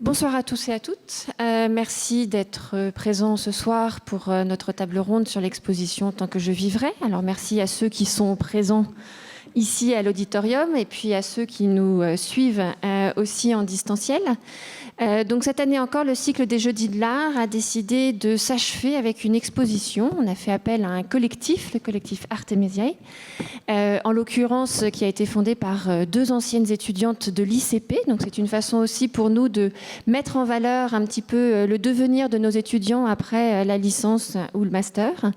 Bonsoir à tous et à toutes. Merci d'être présents ce soir pour notre table ronde sur l'exposition Tant que je vivrai. Alors merci à ceux qui sont présents ici à l'auditorium et puis à ceux qui nous suivent aussi en distanciel. Donc cette année encore, le cycle des Jeudis de l'Art a décidé de s'achever avec une exposition. On a fait appel à un collectif, le collectif Artemisiae, en l'occurrence qui a été fondé par deux anciennes étudiantes de l'ICP. Donc c'est une façon aussi pour nous de mettre en valeur un petit peu le devenir de nos étudiants après la licence ou le master,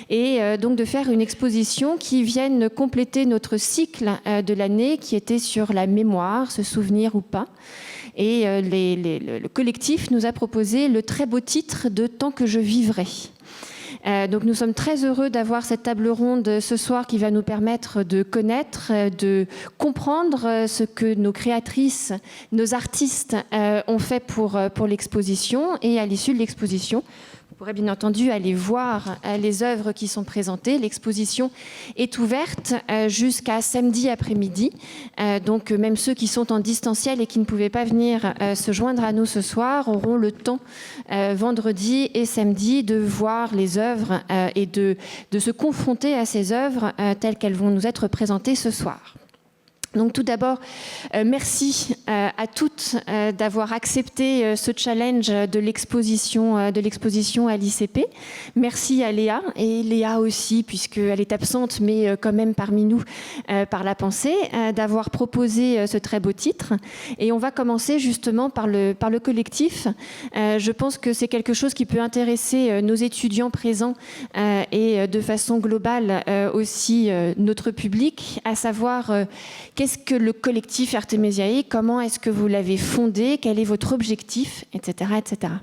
et donc de faire une exposition qui vienne compléter notre cycle de l'année qui était sur la mémoire, se souvenir ou pas. Et le collectif nous a proposé le très beau titre de Tant que je vivrai. Donc nous sommes très heureux d'avoir cette table ronde ce soir qui va nous permettre de connaître, de comprendre ce que nos créatrices, nos artistes ont fait pour l'exposition. Et à l'issue de l'exposition, vous pourrez bien entendu aller voir les œuvres qui sont présentées. L'exposition est ouverte jusqu'à samedi après-midi. Donc même ceux qui sont en distanciel et qui ne pouvaient pas venir se joindre à nous ce soir auront le temps vendredi et samedi de voir les œuvres et de se confronter à ces œuvres telles qu'elles vont nous être présentées ce soir. Donc tout d'abord, merci à toutes d'avoir accepté ce challenge de l'exposition à l'ICP. Merci à Léa, et Léa aussi, puisqu'elle est absente, mais quand même parmi nous par la pensée, d'avoir proposé ce très beau titre. Et on va commencer justement par le collectif. Je pense que c'est quelque chose qui peut intéresser nos étudiants présents et de façon globale aussi notre public, à savoir qu'est-ce que le collectif Artemisiae, comment est-ce que vous l'avez fondé, quel est votre objectif, etc. etc.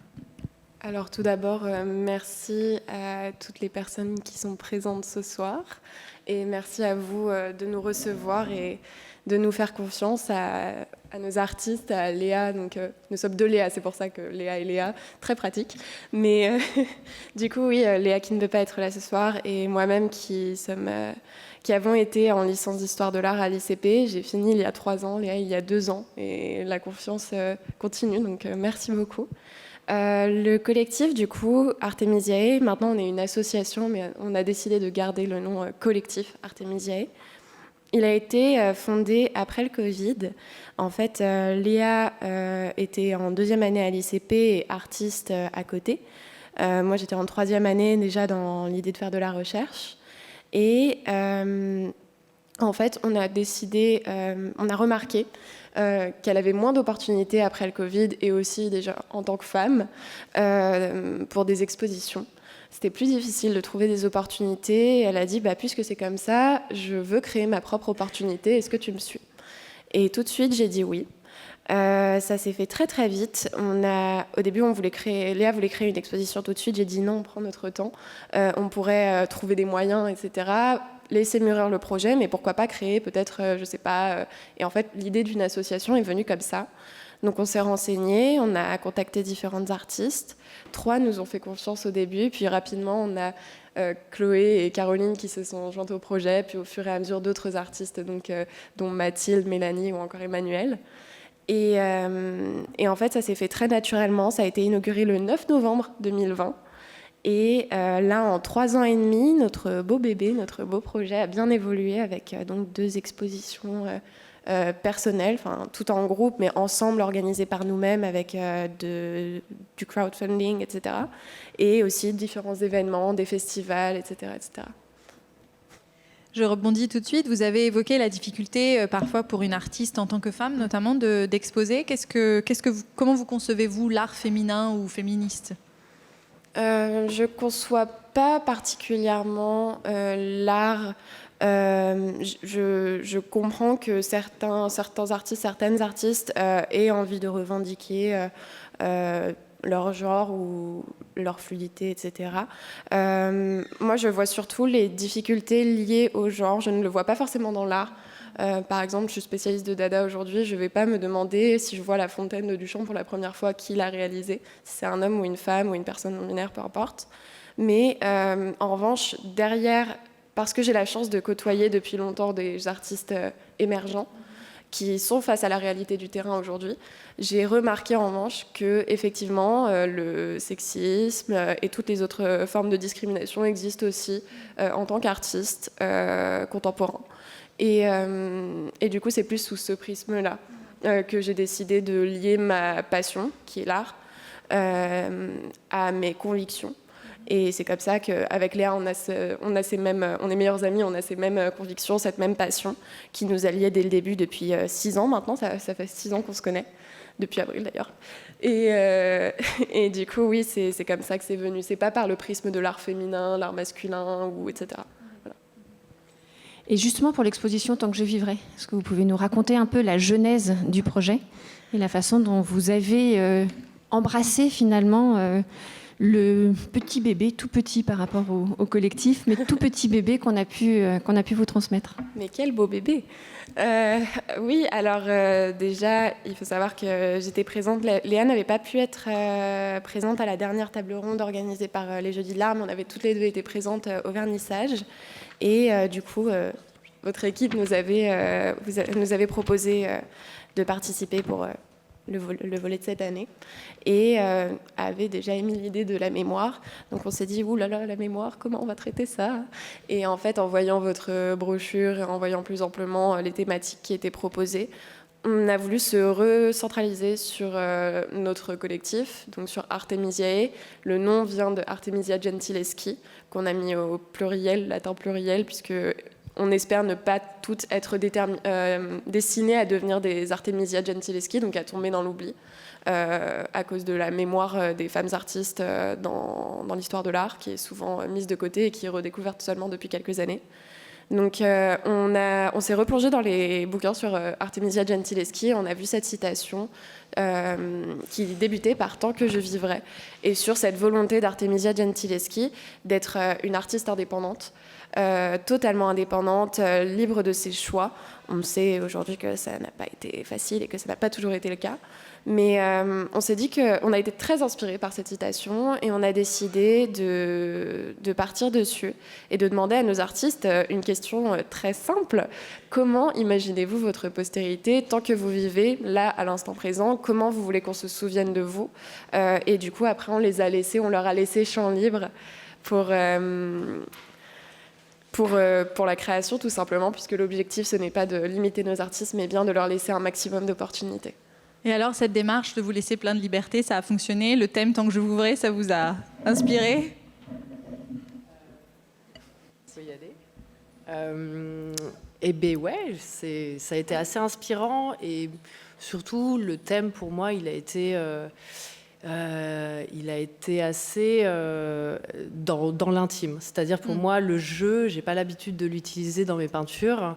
Alors tout d'abord, merci à toutes les personnes qui sont présentes ce soir et merci à vous de nous recevoir et de nous faire confiance à nos artistes, à Léa. Donc, nous sommes deux Léa, c'est pour ça que Léa et Léa, très pratique. Mais du coup, oui, Léa qui ne peut pas être là ce soir et moi-même qui avons été en licence d'histoire de l'art à l'ICP. J'ai fini il y a 3 ans, Léa il y a 2 ans et la confiance continue, donc merci beaucoup. Le collectif, du coup, Artemisiae, maintenant on est une association, mais on a décidé de garder le nom collectif Artemisiae. Il a été fondé après le Covid. En fait, Léa était en 2e année à l'ICP et artiste à côté. Moi, j'étais en 3e année déjà dans l'idée de faire de la recherche. Et en fait, on a remarqué qu'elle avait moins d'opportunités après le Covid et aussi déjà en tant que femme pour des expositions. C'était plus difficile de trouver des opportunités. Elle a dit, puisque c'est comme ça, je veux créer ma propre opportunité. Est-ce que tu me suis ? Et tout de suite, j'ai dit oui. Ça s'est fait très très vite. Au début, Léa voulait créer une exposition tout de suite. J'ai dit non, on prend notre temps. On pourrait trouver des moyens, etc. Laisser mûrir le projet, mais pourquoi pas créer peut-être, je sais pas. Et en fait, l'idée d'une association est venue comme ça. Donc on s'est renseigné, on a contacté différentes artistes. 3 nous ont fait confiance au début, puis rapidement on a Chloé et Caroline qui se sont jointes au projet, puis au fur et à mesure d'autres artistes, donc, dont Mathilde, Mélanie ou encore Emmanuel. Et en fait ça s'est fait très naturellement, ça a été inauguré le 9 novembre 2020. Et là, en 3 ans et demi, notre beau bébé, notre beau projet a bien évolué avec donc 2 expositions personnelles, tout en groupe, mais ensemble, organisées par nous-mêmes avec du crowdfunding, etc. Et aussi différents événements, des festivals, etc. etc. Je rebondis tout de suite. Vous avez évoqué la difficulté parfois pour une artiste en tant que femme, notamment d'exposer. Comment vous concevez-vous l'art féminin ou féministe ? Je conçois pas particulièrement l'art. Je comprends que certains artistes, certaines artistes aient envie de revendiquer leur genre ou leur fluidité, etc. Moi, je vois surtout les difficultés liées au genre. Je ne le vois pas forcément dans l'art. Par exemple, je suis spécialiste de Dada aujourd'hui, je ne vais pas me demander si je vois La Fontaine de Duchamp pour la première fois qui l'a réalisé, si c'est un homme ou une femme ou une personne non-binaire, peu importe. Mais en revanche, derrière, parce que j'ai la chance de côtoyer depuis longtemps des artistes émergents qui sont face à la réalité du terrain aujourd'hui. J'ai remarqué en revanche que effectivement le sexisme et toutes les autres formes de discrimination existent aussi en tant qu'artiste contemporain. Et du coup, c'est plus sous ce prisme-là que j'ai décidé de lier ma passion, qui est l'art, à mes convictions. Et c'est comme ça qu'avec Léa, on est meilleures amies, on a ces mêmes convictions, cette même passion qui nous a liés dès le début, depuis 6 ans maintenant. Ça fait 6 ans qu'on se connaît, depuis avril d'ailleurs. Et du coup, oui, c'est comme ça que c'est venu. C'est pas par le prisme de l'art féminin, l'art masculin, ou etc. Voilà. Et justement, pour l'exposition Tant que je vivrai, est-ce que vous pouvez nous raconter un peu la genèse du projet et la façon dont vous avez embrassé finalement le petit bébé, tout petit par rapport au collectif, mais tout petit bébé qu'on a pu vous transmettre. Mais quel beau bébé. Oui, alors déjà, il faut savoir que j'étais présente. Léa n'avait pas pu être présente à la dernière table ronde organisée par les Jeudis de l'Art, mais on avait toutes les deux été présentes au vernissage. Et du coup, votre équipe nous avait proposé de participer pour le volet de cette année, et avait déjà émis l'idée de la mémoire. Donc on s'est dit, ouh là là, la mémoire, comment on va traiter ça? Et en fait, en voyant votre brochure et en voyant plus amplement les thématiques qui étaient proposées, on a voulu se recentraliser sur notre collectif, donc sur Artemisiae. Le nom vient de Artemisia Gentileschi, qu'on a mis au pluriel, latin pluriel, puisque on espère ne pas toutes être destinées à devenir des Artemisia Gentileschi, donc à tomber dans l'oubli, à cause de la mémoire des femmes artistes dans l'histoire de l'art, qui est souvent mise de côté et qui est redécouverte seulement depuis quelques années. Donc on s'est replongé dans les bouquins sur Artemisia Gentileschi, on a vu cette citation qui débutait par « Tant que je vivrai », et sur cette volonté d'Artemisia Gentileschi d'être une artiste indépendante, totalement indépendante, libre de ses choix. On sait aujourd'hui que ça n'a pas été facile et que ça n'a pas toujours été le cas. Mais on s'est dit qu'on a été très inspirés par cette citation et on a décidé de partir dessus et de demander à nos artistes une question très simple. Comment imaginez-vous votre postérité tant que vous vivez là, à l'instant présent? Comment vous voulez qu'on se souvienne de vous? Et du coup, après, on leur a laissé champ libre pour la création, tout simplement, puisque l'objectif, ce n'est pas de limiter nos artistes, mais bien de leur laisser un maximum d'opportunités. Et alors, cette démarche de vous laisser plein de liberté, ça a fonctionné? Le thème « Tant que je vivrai », ça vous a inspiré? On peut y aller. Eh bien, ouais, ça a été assez inspirant. Et surtout, le thème, pour moi, il a été assez dans l'intime. C'est-à-dire, pour moi, le jeu, j'ai pas l'habitude de l'utiliser dans mes peintures.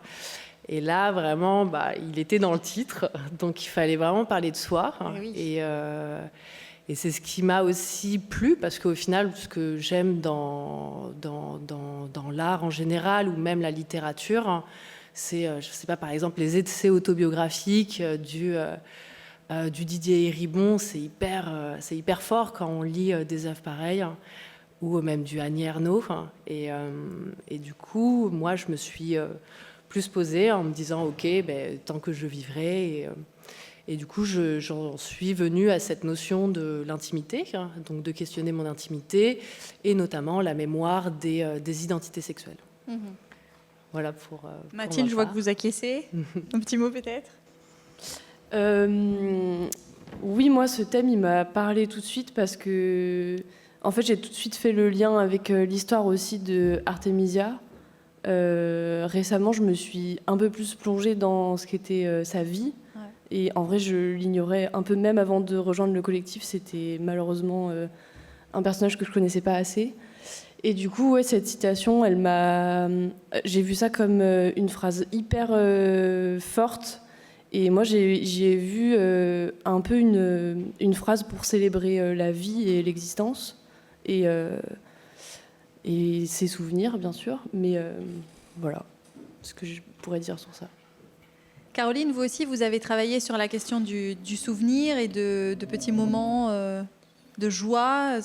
Et là, vraiment, il était dans le titre, donc il fallait vraiment parler de soi. Oui. Et c'est ce qui m'a aussi plu, parce qu'au final, ce que j'aime dans l'art en général, ou même la littérature, c'est, je sais pas, par exemple, les essais autobiographiques du Didier Héribon, c'est hyper fort quand on lit des œuvres pareilles, ou même du Annie Ernaux. Et du coup, moi, je me suis plus posée en me disant, ok, tant que je vivrai. Et du coup, j'en suis venue à cette notion de l'intimité, donc de questionner mon intimité, et notamment la mémoire des identités sexuelles. Mm-hmm. Voilà pour Mathilde, je vois que vous acquiescez. Un petit mot peut-être? Oui, moi, ce thème, il m'a parlé tout de suite parce que, en fait, j'ai tout de suite fait le lien avec l'histoire aussi de Artemisia. Récemment, je me suis un peu plus plongée dans ce qu'était sa vie. Ouais. Et en vrai, je l'ignorais un peu même avant de rejoindre le collectif. C'était malheureusement un personnage que je connaissais pas assez. Et du coup, ouais, cette citation, j'ai vu ça comme une phrase hyper forte. Et moi, j'ai vu un peu une phrase pour célébrer la vie et l'existence. Et ses souvenirs, bien sûr. Mais voilà ce que je pourrais dire sur ça. Caroline, vous aussi, vous avez travaillé sur la question du souvenir et de petits moments de joie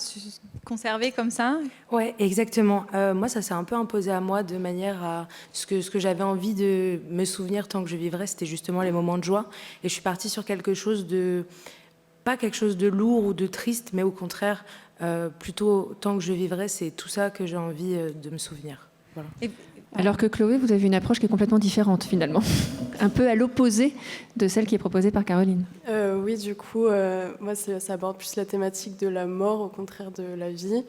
conservée comme ça? Ouais, exactement. Moi, ça s'est un peu imposé à moi de manière à ce que j'avais envie de me souvenir tant que je vivrais, c'était justement les moments de joie. Et je suis partie sur quelque chose de pas quelque chose de lourd ou de triste, mais au contraire, plutôt tant que je vivrai, c'est tout ça que j'ai envie de me souvenir. Voilà. Alors que Chloé, vous avez une approche qui est complètement différente finalement, un peu à l'opposé de celle qui est proposée par Caroline. Oui, du coup, moi, ça aborde plus la thématique de la mort, au contraire de la vie.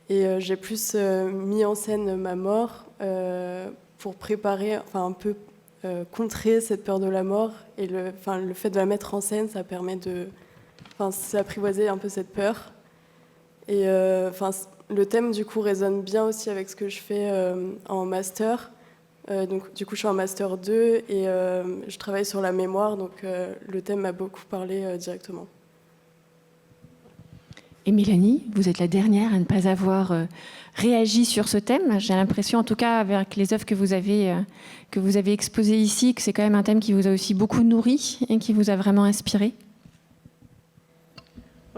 Et j'ai plus mis en scène ma mort pour préparer, enfin un peu contrer cette peur de la mort. Et le fait de la mettre en scène, ça permet de s'apprivoiser un peu cette peur. Et le thème, du coup, résonne bien aussi avec ce que je fais en master. Donc, du coup, je suis en master 2 et je travaille sur la mémoire. Donc, le thème m'a beaucoup parlé directement. Et Mélanie, vous êtes la dernière à ne pas avoir réagi sur ce thème. J'ai l'impression, en tout cas, avec les œuvres que vous avez exposées ici, que c'est quand même un thème qui vous a aussi beaucoup nourri et qui vous a vraiment inspiré.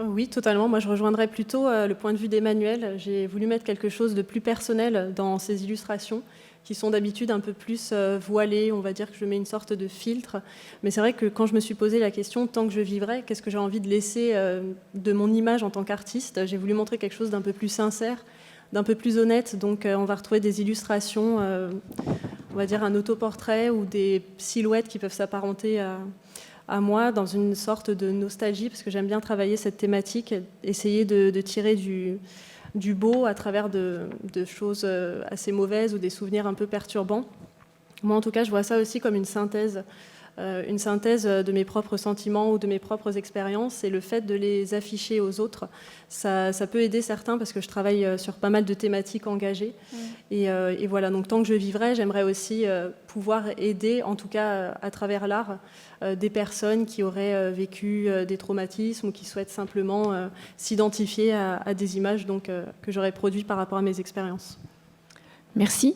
Oui, totalement. Moi, je rejoindrais plutôt le point de vue d'Emmanuel. J'ai voulu mettre quelque chose de plus personnel dans ces illustrations, qui sont d'habitude un peu plus voilées. On va dire que je mets une sorte de filtre. Mais c'est vrai que quand je me suis posé la question, tant que je vivrai, qu'est-ce que j'ai envie de laisser de mon image en tant qu'artiste? J'ai voulu montrer quelque chose d'un peu plus sincère, d'un peu plus honnête. Donc, on va retrouver des illustrations, on va dire un autoportrait ou des silhouettes qui peuvent s'apparenter à moi dans une sorte de nostalgie, parce que j'aime bien travailler cette thématique, essayer de tirer du beau à travers de choses assez mauvaises ou des souvenirs un peu perturbants. Moi, en tout cas, je vois ça aussi comme une synthèse de mes propres sentiments ou de mes propres expériences, et le fait de les afficher aux autres, ça peut aider certains, parce que je travaille sur pas mal de thématiques engagées. Et voilà, donc tant que je vivrai, j'aimerais aussi pouvoir aider, en tout cas à travers l'art, des personnes qui auraient vécu des traumatismes ou qui souhaitent simplement s'identifier à des images que j'aurais produites par rapport à mes expériences. Merci.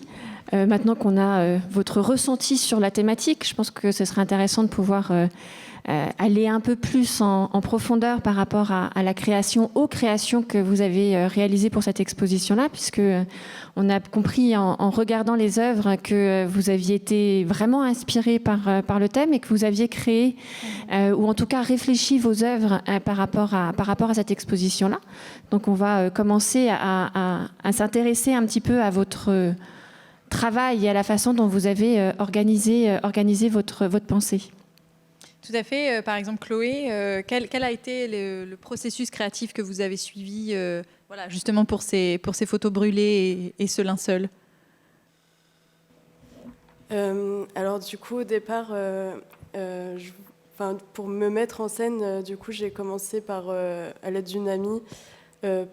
Maintenant qu'on a votre ressenti sur la thématique, je pense que ce serait intéressant de pouvoir aller un peu plus en profondeur par rapport à la création, aux créations que vous avez réalisées pour cette exposition-là, puisque on a compris en regardant les œuvres que vous aviez été vraiment inspiré par le thème et que vous aviez créé, ou en tout cas réfléchi vos œuvres par rapport à cette exposition-là. Donc on va commencer à s'intéresser un petit peu à votre travail et à la façon dont vous avez organisé votre pensée. Tout à fait. Par exemple, Chloé, quel a été le processus créatif que vous avez suivi voilà, justement pour ces photos brûlées et ce linceul? Alors du coup, au départ, pour me mettre en scène, du coup, j'ai commencé par, à l'aide d'une amie,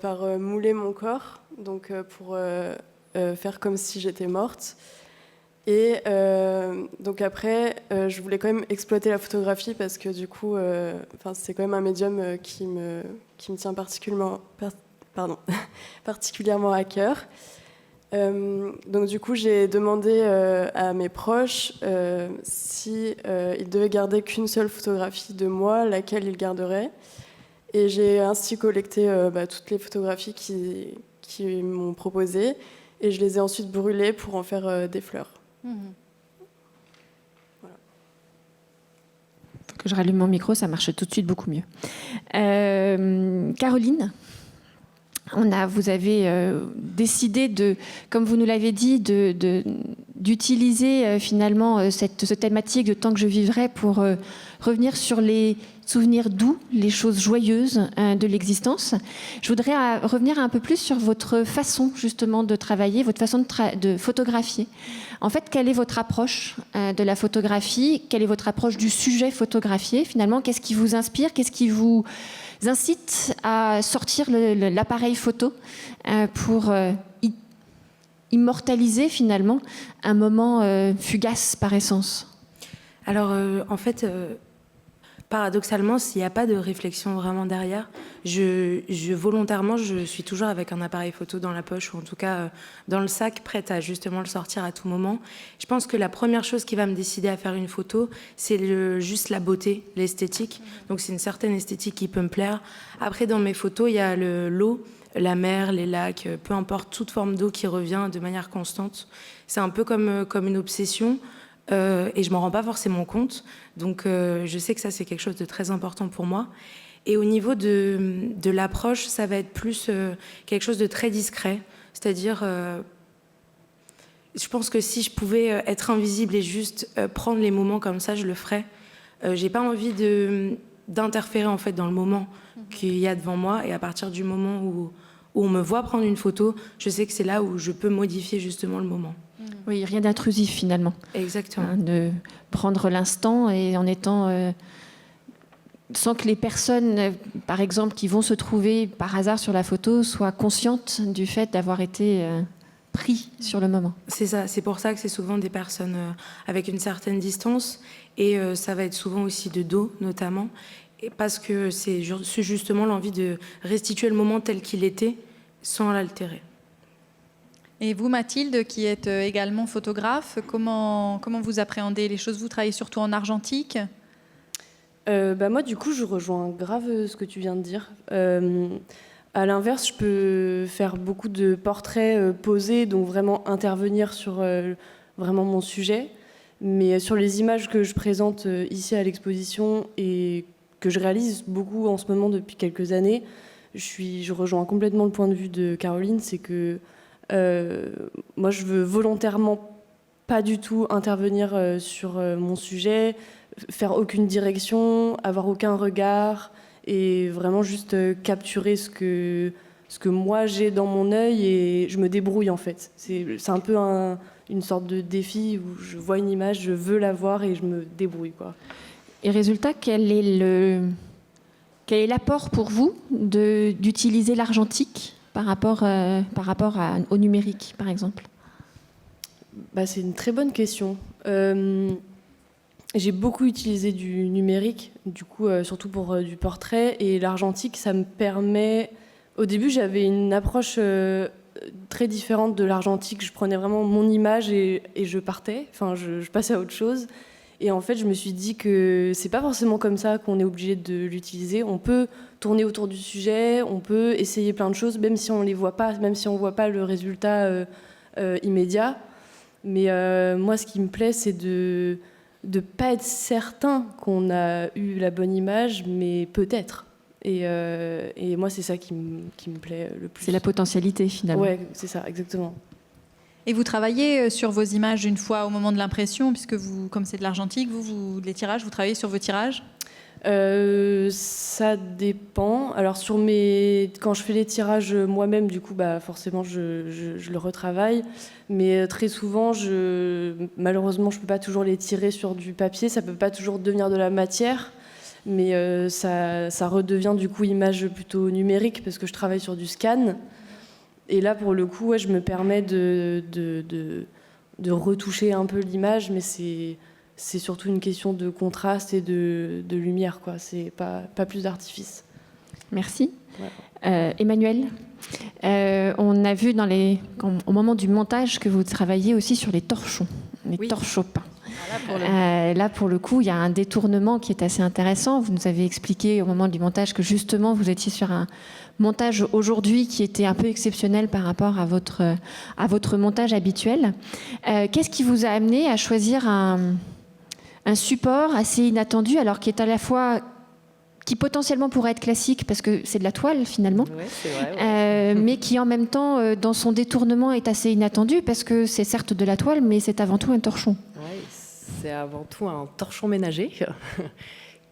par mouler mon corps, donc pour faire comme si j'étais morte. Et donc après, je voulais quand même exploiter la photographie parce que du coup, c'est quand même un médium qui me tient particulièrement à cœur. Donc du coup, j'ai demandé à mes proches si ils devaient garder qu'une seule photographie de moi, laquelle ils garderaient. Et j'ai ainsi collecté toutes les photographies qui m'ont proposées, et je les ai ensuite brûlées pour en faire des fleurs. Voilà. Faut que je rallume mon micro, ça marche tout de suite beaucoup mieux. Caroline, vous avez décidé, comme vous nous l'avez dit, d'utiliser finalement cette thématique de tant que je vivrai pour revenir sur les souvenirs doux, les choses joyeuses de l'existence. Je voudrais revenir un peu plus sur votre façon justement de travailler, votre façon de photographier. En fait, quelle est votre approche de la photographie? Quelle est votre approche du sujet photographié? Finalement, qu'est-ce qui vous inspire? Qu'est-ce qui vous incite à sortir l'appareil photo pour immortaliser finalement un moment fugace par essence? Alors, en fait, paradoxalement, s'il n'y a pas de réflexion vraiment derrière, volontairement, je suis toujours avec un appareil photo dans la poche ou en tout cas dans le sac, prête à justement le sortir à tout moment. Je pense que la première chose qui va me décider à faire une photo, c'est juste la beauté, l'esthétique. Donc c'est une certaine esthétique qui peut me plaire. Après, dans mes photos, il y a l'eau, la mer, les lacs, peu importe, toute forme d'eau qui revient de manière constante. C'est un peu comme une obsession. Et je m'en rends pas forcément compte. Donc je sais que ça, c'est quelque chose de très important pour moi. Et au niveau de l'approche, ça va être plus quelque chose de très discret. C'est-à-dire, je pense que si je pouvais être invisible et juste prendre les moments comme ça, je le ferais. J'ai pas envie d'interférer en fait dans le moment qu'il y a devant moi. Et à partir du moment où on me voit prendre une photo, je sais que c'est là où je peux modifier justement le moment. Oui, rien d'intrusif finalement. Exactement. Hein, de prendre l'instant et en étant... sans que les personnes, par exemple, qui vont se trouver par hasard sur la photo, soient conscientes du fait d'avoir été pris sur le moment. C'est ça, c'est pour ça que c'est souvent des personnes avec une certaine distance et ça va être souvent aussi de dos notamment, et parce que c'est justement l'envie de restituer le moment tel qu'il était sans l'altérer. Et vous, Mathilde, qui êtes également photographe, comment vous appréhendez les choses? Vous travaillez surtout en argentique? Moi, du coup, je rejoins grave ce que tu viens de dire. À l'inverse, je peux faire beaucoup de portraits posés, donc vraiment intervenir sur vraiment mon sujet. Mais sur les images que je présente ici à l'exposition et que je réalise beaucoup en ce moment depuis quelques années, je rejoins complètement le point de vue de Caroline, c'est que moi, je veux volontairement pas du tout intervenir sur mon sujet, faire aucune direction, avoir aucun regard, et vraiment juste capturer ce que moi j'ai dans mon œil, et je me débrouille en fait. C'est un peu une sorte de défi où je vois une image, je veux la voir et je me débrouille, quoi. Et résultat, quel est l'apport pour vous d'utiliser l'argentique par rapport au numérique, par exemple? C'est une très bonne question. J'ai beaucoup utilisé du numérique, du coup, surtout pour du portrait, et l'argentique, ça me permet... Au début, j'avais une approche très différente de l'argentique. Je prenais vraiment mon image et je partais, enfin, je passais à autre chose. Et en fait, je me suis dit que c'est pas forcément comme ça qu'on est obligé de l'utiliser. On peut tourner autour du sujet, on peut essayer plein de choses, même si on les voit pas, même si on voit pas le résultat immédiat. Mais moi, ce qui me plaît, c'est de pas être certain qu'on a eu la bonne image, mais peut-être. Et moi, c'est ça qui me plaît le plus. C'est la potentialité, finalement. Ouais, c'est ça, exactement. Et vous travaillez sur vos images une fois au moment de l'impression, puisque vous, comme c'est de l'argentique, les tirages, vous travaillez sur vos tirages? Ça dépend. Alors quand je fais les tirages moi-même, du coup, forcément, je le retravaille. Mais très souvent, malheureusement, je peux pas toujours les tirer sur du papier. Ça peut pas toujours devenir de la matière, mais ça redevient du coup image plutôt numérique parce que je travaille sur du scan. Et là, pour le coup, je me permets de retoucher un peu l'image, mais c'est surtout une question de contraste et de lumière, quoi. C'est pas plus d'artifice. Merci. Ouais. Emmanuel, on a vu au moment du montage que vous travaillez aussi sur les torchons, les torchons peints. Là, pour le coup, il y a un détournement qui est assez intéressant. Vous nous avez expliqué au moment du montage que justement, vous étiez sur un montage aujourd'hui qui était un peu exceptionnel par rapport à votre montage habituel. Qu'est-ce qui vous a amené à choisir un support assez inattendu, alors qui est à la fois... qui potentiellement pourrait être classique parce que c'est de la toile finalement, ouais, c'est vrai, ouais. Mais qui en même temps, dans son détournement, est assez inattendu parce que c'est certes de la toile, mais c'est avant tout un torchon. Ouais, c'est avant tout un torchon ménager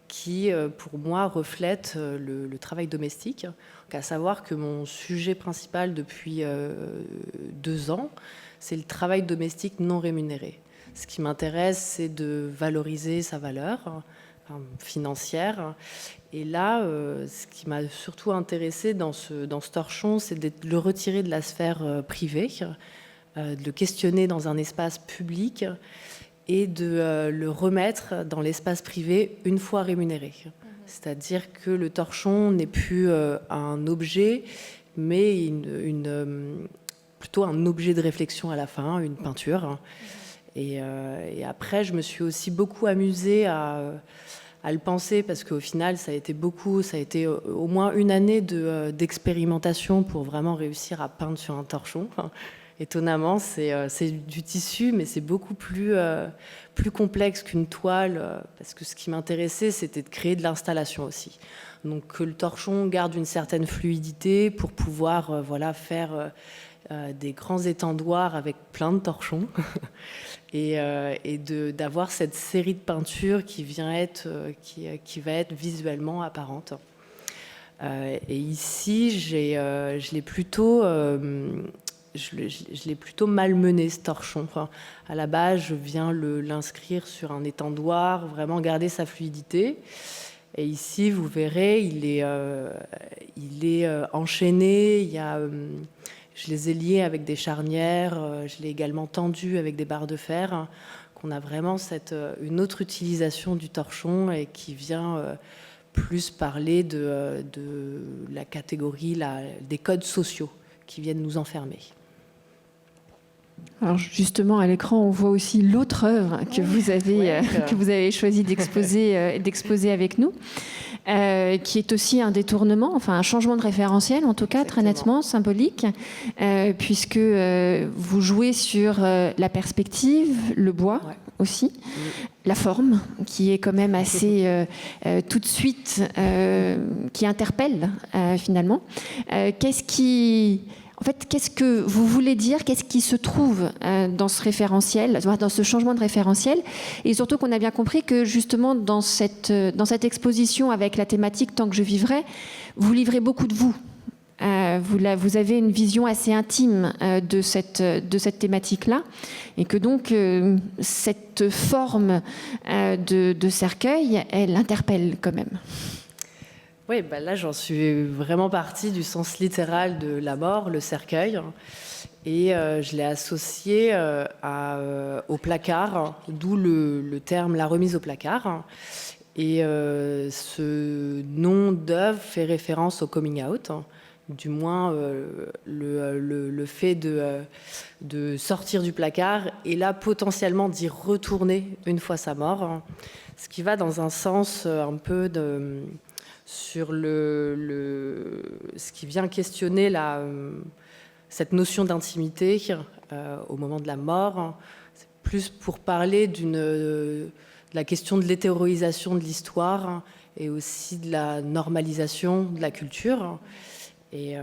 qui, pour moi, reflète le travail domestique. Donc, à savoir que mon sujet principal depuis 2 ans, c'est le travail domestique non rémunéré. Ce qui m'intéresse, c'est de valoriser sa valeur financière. Et là, ce qui m'a surtout intéressée dans ce torchon, c'est de le retirer de la sphère privée, de le questionner dans un espace public et de le remettre dans l'espace privé une fois rémunéré. C'est-à-dire que le torchon n'est plus un objet, mais plutôt un objet de réflexion à la fin, une peinture. Et après, je me suis aussi beaucoup amusée à le penser, parce qu'au final, ça a été au moins une année d'expérimentation pour vraiment réussir à peindre sur un torchon. Étonnamment, c'est du tissu, mais c'est beaucoup plus complexe qu'une toile, parce que ce qui m'intéressait, c'était de créer de l'installation aussi. Donc que le torchon garde une certaine fluidité pour pouvoir faire des grands étendoirs avec plein de torchons et d'avoir cette série de peintures qui va être visuellement apparente. Et ici, je l'ai plutôt malmené, ce torchon. Enfin, à la base, je viens l'inscrire sur un étendoir, vraiment garder sa fluidité. Et ici, vous verrez, il est enchaîné. Je les ai liés avec des charnières. Je l'ai également tendu avec des barres de fer. Qu'on a vraiment une autre utilisation du torchon et qui vient plus parler de la catégorie, des codes sociaux qui viennent nous enfermer. Alors justement, à l'écran, on voit aussi l'autre œuvre que vous avez choisi d'exposer avec nous, qui est aussi un détournement, enfin un changement de référentiel, en tout cas, très nettement, symbolique, puisque vous jouez sur la perspective, le bois aussi, la forme, qui est quand même assez, tout de suite, qui interpelle finalement. Qu'est-ce que vous voulez dire? Qu'est-ce qui se trouve dans ce référentiel, dans ce changement de référentiel? Et surtout qu'on a bien compris que justement dans cette exposition avec la thématique « Tant que je vivrai », vous livrez beaucoup de vous. Vous avez une vision assez intime de cette thématique-là, et que donc cette forme de cercueil, elle interpelle quand même. Oui, là, j'en suis vraiment partie du sens littéral de la mort, le cercueil. Et je l'ai associé au placard, d'où le terme « la remise au placard ». Et ce nom d'œuvre fait référence au coming out, du moins le fait de sortir du placard et là, potentiellement, d'y retourner une fois sa mort. Ce qui va dans un sens un peu sur ce qui vient questionner cette notion d'intimité au moment de la mort. C'est plus pour parler de la question de l'hétéroïsation de l'histoire et aussi de la normalisation de la culture. Et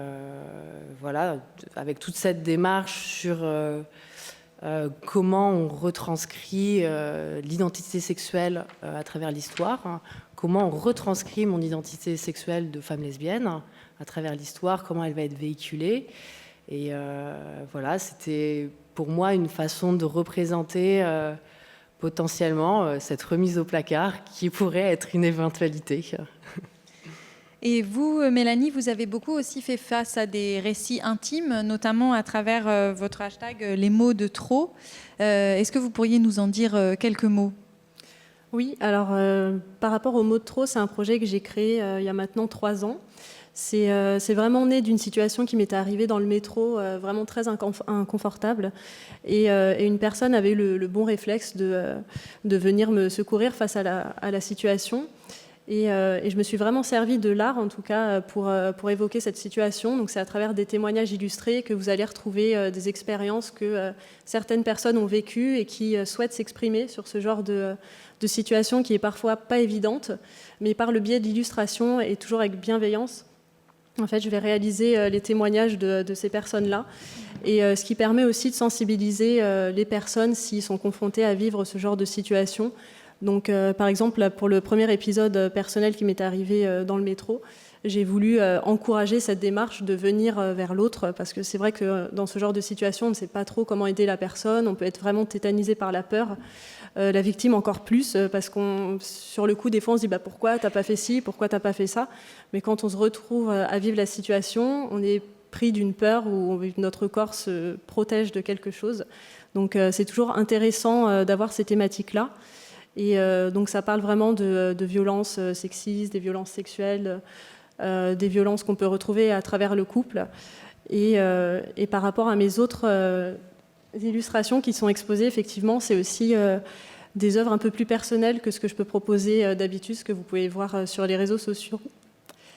avec toute cette démarche sur comment on retranscrit l'identité sexuelle à travers l'histoire, comment on retranscrit mon identité sexuelle de femme lesbienne à travers l'histoire, comment elle va être véhiculée. Et c'était pour moi une façon de représenter potentiellement cette remise au placard qui pourrait être une éventualité. Et vous, Mélanie, vous avez beaucoup aussi fait face à des récits intimes, notamment à travers votre hashtag « Les mots de trop ». Est-ce que vous pourriez nous en dire quelques mots ? Oui, alors par rapport aux mots de trop, c'est un projet que j'ai créé il y a maintenant 3 ans. C'est vraiment né d'une situation qui m'était arrivée dans le métro, vraiment très inconfortable. Et une personne avait eu le bon réflexe de venir me secourir face à la situation. Et je me suis vraiment servi de l'art, en tout cas, pour évoquer cette situation. Donc c'est à travers des témoignages illustrés que vous allez retrouver des expériences que certaines personnes ont vécues et qui souhaitent s'exprimer sur ce genre de situation qui est parfois pas évidente, mais par le biais de l'illustration et toujours avec bienveillance. En fait, je vais réaliser les témoignages de ces personnes-là, et ce qui permet aussi de sensibiliser les personnes s'ils sont confrontés à vivre ce genre de situation. Donc, par exemple, là, pour le premier épisode personnel qui m'est arrivé dans le métro, j'ai voulu encourager cette démarche de venir vers l'autre, parce que c'est vrai que dans ce genre de situation, on ne sait pas trop comment aider la personne, on peut être vraiment tétanisé par la peur, la victime encore plus, parce qu'on, sur le coup, des fois, on se dit pourquoi t'as pas fait ci, pourquoi t'as pas fait ça, mais quand on se retrouve à vivre la situation, on est pris d'une peur où notre corps se protège de quelque chose. Donc c'est toujours intéressant d'avoir ces thématiques-là. Et donc ça parle vraiment de violences sexistes, des violences sexuelles, des violences qu'on peut retrouver à travers le couple. Et par rapport à mes autres illustrations qui sont exposées, effectivement, c'est aussi des œuvres un peu plus personnelles que ce que je peux proposer d'habitude, ce que vous pouvez voir sur les réseaux sociaux.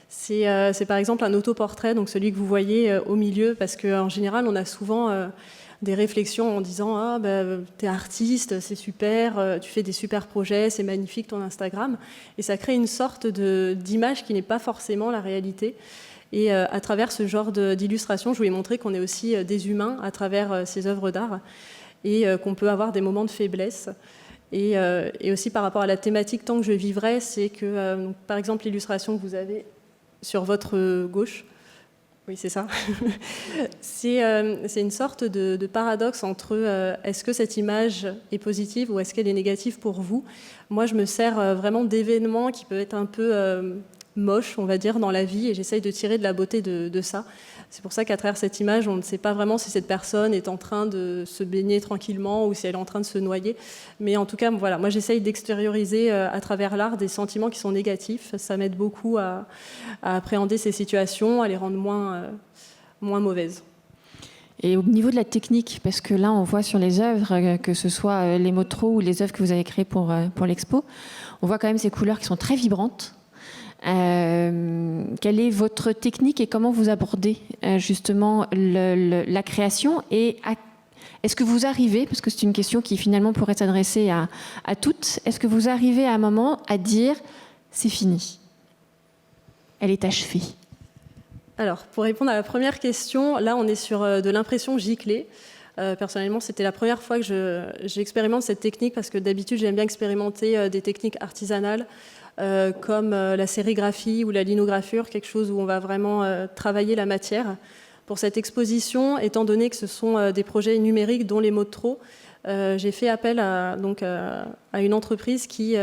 C'est par exemple un autoportrait, donc celui que vous voyez au milieu, parce qu'en général, on a souvent des réflexions en disant « Ah, t'es artiste, c'est super, tu fais des super projets, c'est magnifique ton Instagram ». Et ça crée une sorte d'image qui n'est pas forcément la réalité. Et à travers ce genre d'illustration, je voulais montrer qu'on est aussi des humains à travers ces œuvres d'art et qu'on peut avoir des moments de faiblesse. Et aussi par rapport à la thématique « Tant que je vivrai », c'est que, par exemple, l'illustration que vous avez sur votre gauche, oui, c'est ça. C'est une sorte de paradoxe entre est-ce que cette image est positive ou est-ce qu'elle est négative pour vous. Moi, je me sers vraiment d'événements qui peuvent être un peu moches, on va dire, dans la vie, et j'essaye de tirer de la beauté de ça. C'est pour ça qu'à travers cette image, on ne sait pas vraiment si cette personne est en train de se baigner tranquillement ou si elle est en train de se noyer. Mais en tout cas, voilà, moi j'essaye d'extérioriser à travers l'art des sentiments qui sont négatifs. Ça m'aide beaucoup à appréhender ces situations, à les rendre moins mauvaises. Et au niveau de la technique, parce que là on voit sur les œuvres, que ce soit les mots de trop ou les œuvres que vous avez créées pour l'expo, on voit quand même ces couleurs qui sont très vibrantes. Quelle est votre technique et comment vous abordez justement la création et est-ce que vous arrivez, parce que c'est une question qui finalement pourrait s'adresser à toutes, est-ce que vous arrivez à un moment à dire c'est fini, elle est achevée? Alors, pour répondre à la première question, là on est sur de l'impression giclée. Personnellement, c'était la première fois que j'expérimente cette technique parce que d'habitude j'aime bien expérimenter des techniques artisanales comme la sérigraphie ou la linographie, quelque chose où on va vraiment travailler la matière. Pour cette exposition, étant donné que ce sont des projets numériques dont les mots de trop, j'ai fait appel à une entreprise qui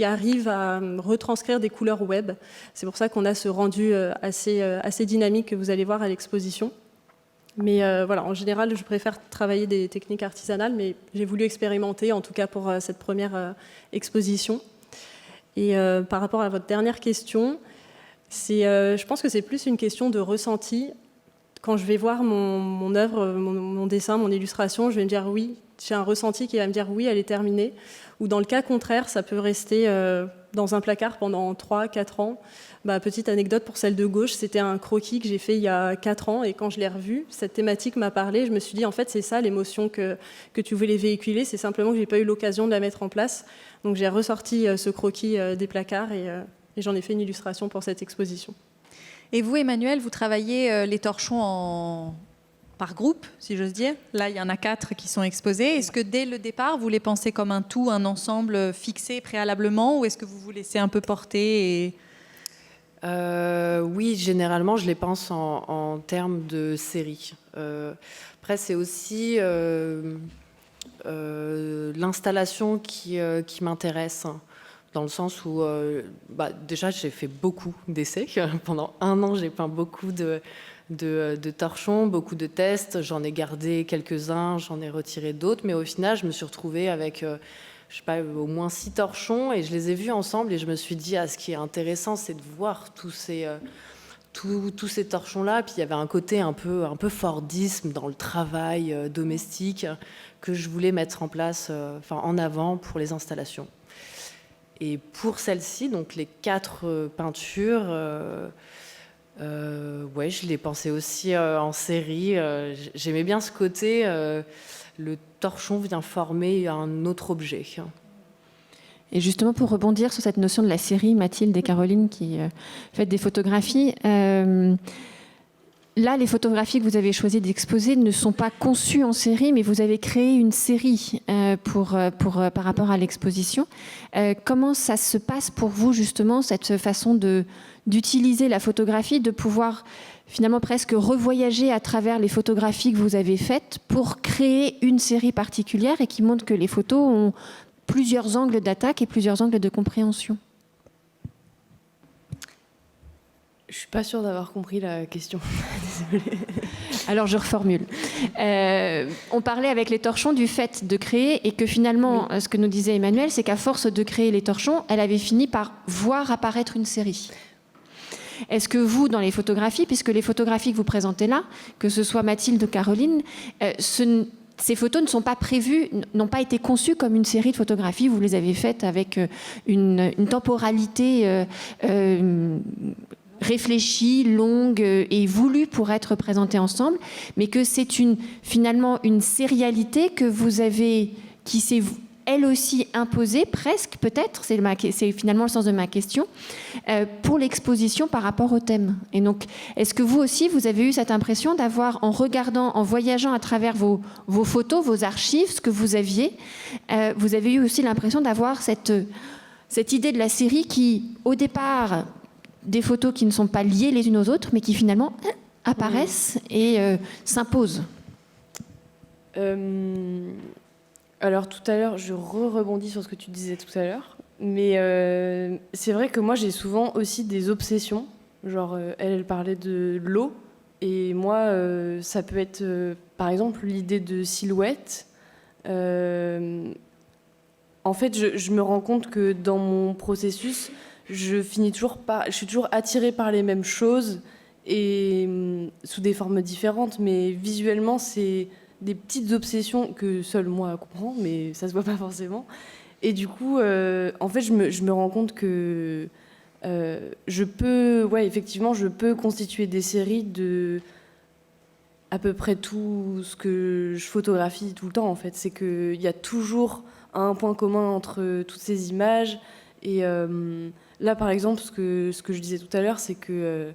arrive à retranscrire des couleurs web. C'est pour ça qu'on a ce rendu assez dynamique que vous allez voir à l'exposition. Mais voilà, en général, je préfère travailler des techniques artisanales, mais j'ai voulu expérimenter, en tout cas pour cette première exposition. Et par rapport à votre dernière question, je pense que c'est plus une question de ressenti. Quand je vais voir mon œuvre, mon dessin, mon illustration, je vais me dire oui, j'ai un ressenti qui va me dire oui, elle est terminée. Ou dans le cas contraire, ça peut rester dans un placard pendant 3-4 ans. Petite anecdote pour celle de gauche, c'était un croquis que j'ai fait il y a 4 ans et quand je l'ai revu, cette thématique m'a parlé. Je me suis dit, en fait, c'est ça l'émotion que tu voulais véhiculer, c'est simplement que je n'ai pas eu l'occasion de la mettre en place. Donc j'ai ressorti ce croquis des placards et j'en ai fait une illustration pour cette exposition. Et vous, Emmanuel, vous travaillez les torchons par groupe, si j'ose dire. Là, il y en a 4 qui sont exposés. Est-ce que dès le départ, vous les pensez comme un tout, un ensemble fixé préalablement, ou est-ce que vous vous laissez un peu porter Oui, généralement, je les pense en termes de série. Après, c'est aussi l'installation qui m'intéresse, dans le sens où, déjà, j'ai fait beaucoup d'essais. Pendant 1 an, j'ai peint beaucoup de torchons, beaucoup de tests. J'en ai gardé quelques-uns, j'en ai retiré d'autres. Mais au final, je me suis retrouvée avec... je sais pas, au moins 6 torchons, et je les ai vus ensemble, et je me suis dit, ce qui est intéressant, c'est de voir tous ces torchons-là. Puis il y avait un côté un peu Fordisme dans le travail domestique que je voulais mettre en place, en avant pour les installations. Et pour celle-ci, donc les 4 peintures, je les pensais aussi en série. J'aimais bien ce côté... le torchon vient former un autre objet. Et justement, pour rebondir sur cette notion de la série, Mathilde et Caroline qui faites des photographies, là, les photographies que vous avez choisi d'exposer ne sont pas conçues en série, mais vous avez créé une série par rapport à l'exposition. Comment ça se passe pour vous, justement, cette façon d'utiliser la photographie, de pouvoir finalement presque revoyager à travers les photographies que vous avez faites pour créer une série particulière et qui montre que les photos ont plusieurs angles d'attaque et plusieurs angles de compréhension? Je suis pas sûre d'avoir compris la question. Désolée. Alors je reformule. On parlait avec les torchons du fait de créer et que finalement, ce que nous disait Emmanuel, c'est qu'à force de créer les torchons, elle avait fini par voir apparaître une série. Est-ce que vous, dans les photographies, puisque les photographies que vous présentez là, que ce soit Mathilde ou Caroline, ces photos ne sont pas prévues, n'ont pas été conçues comme une série de photographies. Vous les avez faites avec une temporalité réfléchie, longue et voulue pour être présentées ensemble, mais que c'est finalement une sérialité que vous avez, qui s'est elle aussi imposée, presque peut-être, c'est finalement le sens de ma question, pour l'exposition par rapport au thème. Et donc, est-ce que vous aussi, vous avez eu cette impression d'avoir, en regardant, en voyageant à travers vos photos, vos archives, ce que vous aviez, vous avez eu aussi l'impression d'avoir cette idée de la série qui, au départ, des photos qui ne sont pas liées les unes aux autres, mais qui finalement apparaissent et s'imposent. Alors tout à l'heure, je rebondis sur ce que tu disais tout à l'heure, mais c'est vrai que moi j'ai souvent aussi des obsessions, genre elle parlait de l'eau, et moi ça peut être par exemple l'idée de silhouette. En fait, je me rends compte que dans mon processus, je suis toujours attirée par les mêmes choses et sous des formes différentes, mais visuellement c'est des petites obsessions que seul moi comprends, mais ça se voit pas forcément. Et du coup, en fait, je me rends compte que effectivement, je peux constituer des séries de à peu près tout ce que je photographie tout le temps. En fait, c'est qu'il y a toujours un point commun entre toutes ces images. Et là, par exemple, ce que je disais tout à l'heure, c'est que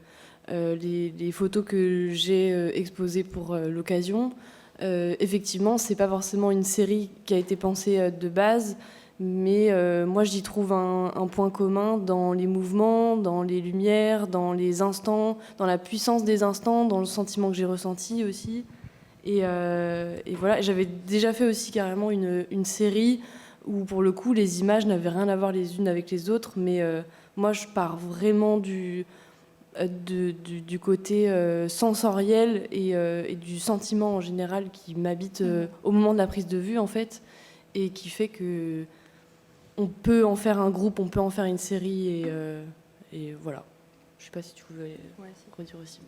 les photos que j'ai exposées pour l'occasion, effectivement, c'est pas forcément une série qui a été pensée de base, mais moi j'y trouve un point commun dans les mouvements, dans les lumières, dans les instants, dans la puissance des instants, dans le sentiment que j'ai ressenti aussi. Et voilà, j'avais déjà fait aussi carrément une série où pour le coup les images n'avaient rien à voir les unes avec les autres, mais moi je pars vraiment du côté sensoriel et du sentiment en général qui m'habite au moment de la prise de vue en fait, et qui fait que on peut en faire un groupe, on peut en faire une série et voilà. Je sais pas si tu voulais redire aussi.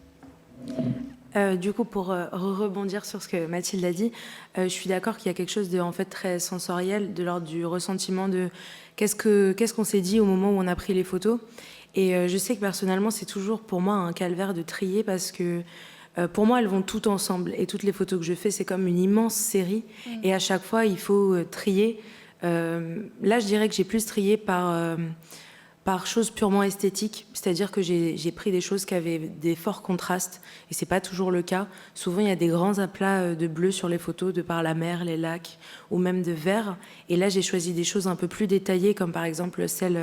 Du coup, pour rebondir sur ce que Mathilde a dit, je suis d'accord qu'il y a quelque chose de en fait très sensoriel, de l'ordre du ressentiment de qu'est-ce qu'on s'est dit au moment où on a pris les photos. Et je sais que personnellement, c'est toujours pour moi un calvaire de trier parce que pour moi, elles vont toutes ensemble. Et toutes les photos que je fais, c'est comme une immense série. Et à chaque fois, il faut trier. Là, je dirais que j'ai plus trié par choses purement esthétiques. C'est-à-dire que j'ai pris des choses qui avaient des forts contrastes. Et c'est pas toujours le cas. Souvent, il y a des grands aplats de bleu sur les photos, de par la mer, les lacs, ou même de vert. Et là, j'ai choisi des choses un peu plus détaillées, comme par exemple celle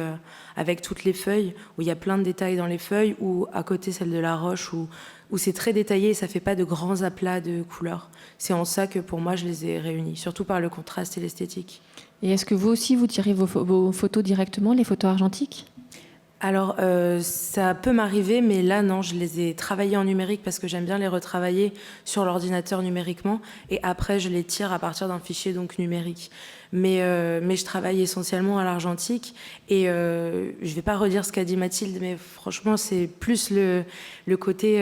avec toutes les feuilles, où il y a plein de détails dans les feuilles, ou à côté celle de la roche, où c'est très détaillé et ça fait pas de grands aplats de couleurs. C'est en ça que pour moi, je les ai réunis, surtout par le contraste et l'esthétique. Et est-ce que vous aussi, vous tirez vos photos directement, les photos argentiques ? Alors, ça peut m'arriver, mais là, non, je les ai travaillées en numérique parce que j'aime bien les retravailler sur l'ordinateur numériquement. Et après, je les tire à partir d'un fichier donc numérique. Mais je travaille essentiellement à l'argentique. Et je ne vais pas redire ce qu'a dit Mathilde, mais franchement, c'est plus le côté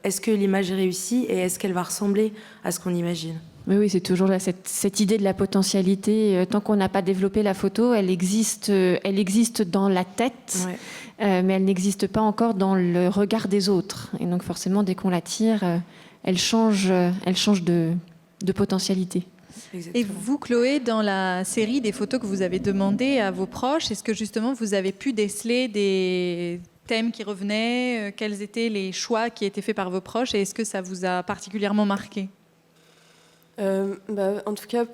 est-ce que l'image est réussie et est-ce qu'elle va ressembler à ce qu'on imagine ? Oui, c'est toujours là, cette idée de la potentialité. Tant qu'on n'a pas développé la photo, elle existe dans la tête, mais elle n'existe pas encore dans le regard des autres. Et donc forcément, dès qu'on la tire, elle change de potentialité. Exactement. Et vous, Chloé, dans la série des photos que vous avez demandées à vos proches, est-ce que justement vous avez pu déceler des thèmes qui revenaient ? Quels étaient les choix qui étaient faits par vos proches et est-ce que ça vous a particulièrement marqué ? En tout cas,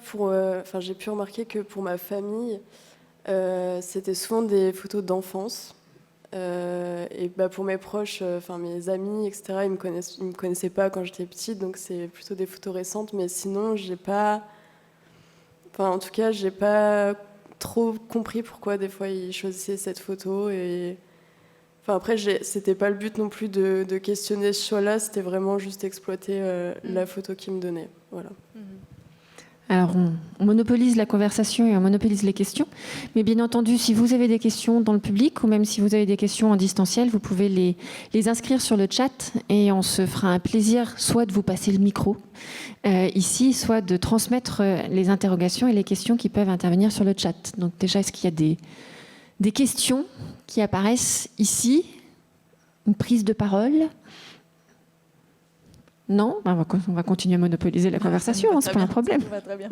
j'ai pu remarquer que pour ma famille, c'était souvent des photos d'enfance. Et pour mes proches, mes amis, etc., ils me connaissaient pas quand j'étais petite, donc c'est plutôt des photos récentes. Mais sinon, j'ai pas trop compris pourquoi des fois ils choisissaient cette photo. Et Enfin, après, c'était pas le but non plus de questionner ce choix-là, c'était vraiment juste exploiter la photo qu'il me donnait. Voilà. Alors, on monopolise la conversation et on monopolise les questions. Mais bien entendu, si vous avez des questions dans le public ou même si vous avez des questions en distanciel, vous pouvez les inscrire sur le chat et on se fera un plaisir soit de vous passer le micro ici, soit de transmettre les interrogations et les questions qui peuvent intervenir sur le chat. Donc déjà, est-ce qu'il y a des questions qui apparaissent ici? Une prise de parole? Non, on va continuer à monopoliser la conversation, c'est pas un problème. Ça va très bien.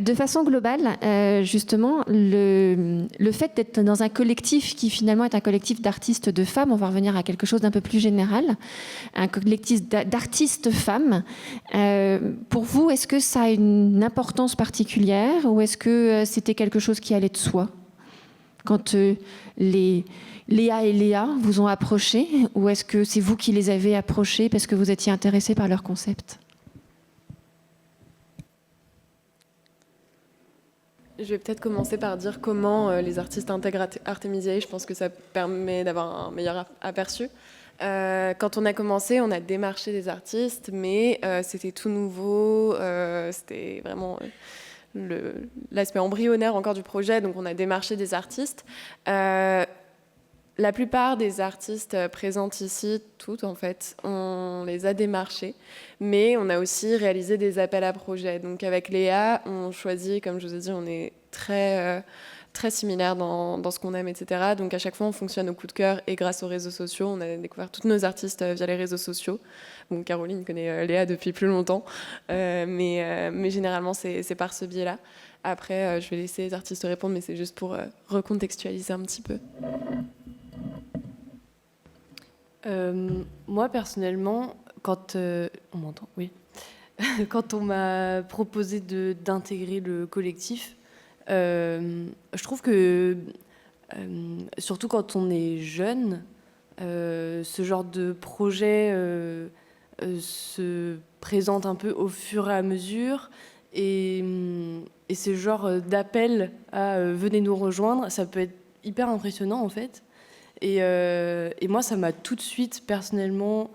De façon globale, justement, le fait d'être dans un collectif qui finalement est un collectif d'artistes de femmes, on va revenir à quelque chose d'un peu plus général, un collectif d'artistes femmes, pour vous, est-ce que ça a une importance particulière ou est-ce que c'était quelque chose qui allait de soi quand Léa et Léa vous ont approché, ou est-ce que c'est vous qui les avez approchés parce que vous étiez intéressés par leur concept? Je vais peut-être commencer par dire comment les artistes intègrent Artemisiae. Je pense que ça permet d'avoir un meilleur aperçu. Quand on a commencé, on a démarché des artistes, mais c'était tout nouveau. C'était vraiment l'aspect embryonnaire encore du projet, donc on a démarché des artistes. La plupart des artistes présentes ici, toutes en fait, on les a démarchés, mais on a aussi réalisé des appels à projets. Donc avec Léa, on choisit, comme je vous ai dit, on est très similaires dans ce qu'on aime, etc. Donc à chaque fois, on fonctionne au coup de cœur et grâce aux réseaux sociaux. On a découvert tous nos artistes via les réseaux sociaux. Bon, Caroline connaît Léa depuis plus longtemps, mais généralement, c'est par ce biais-là. Après, je vais laisser les artistes répondre, mais c'est juste pour recontextualiser un petit peu. Moi, personnellement, quand on m'entend, oui. Quand on m'a proposé d'intégrer le collectif, je trouve que, surtout quand on est jeune, ce genre de projet se présente un peu au fur et à mesure, et ce genre d'appel à venez nous rejoindre, ça peut être hyper impressionnant en fait. Et moi, ça m'a tout de suite personnellement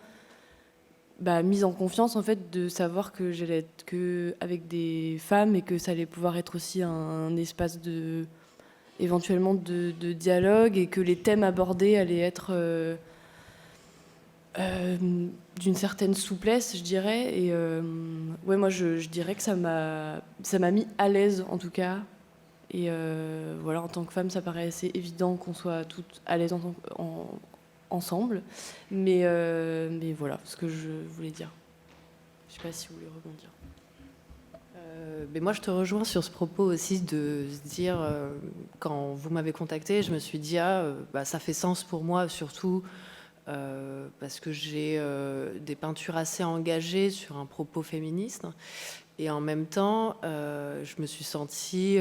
mise en confiance en fait de savoir que j'allais être avec des femmes et que ça allait pouvoir être aussi un espace éventuellement de dialogue et que les thèmes abordés allaient être d'une certaine souplesse, je dirais. Et ouais, moi, je dirais que ça m'a mis à l'aise en tout cas. Et voilà, en tant que femme, ça paraît assez évident qu'on soit toutes à l'aise ensemble. Mais voilà ce que je voulais dire. Je ne sais pas si vous voulez rebondir. Mais moi, je te rejoins sur ce propos aussi de se dire, quand vous m'avez contactée, je me suis dit, ça fait sens pour moi, surtout parce que j'ai des peintures assez engagées sur un propos féministe. Et en même temps, je me suis sentie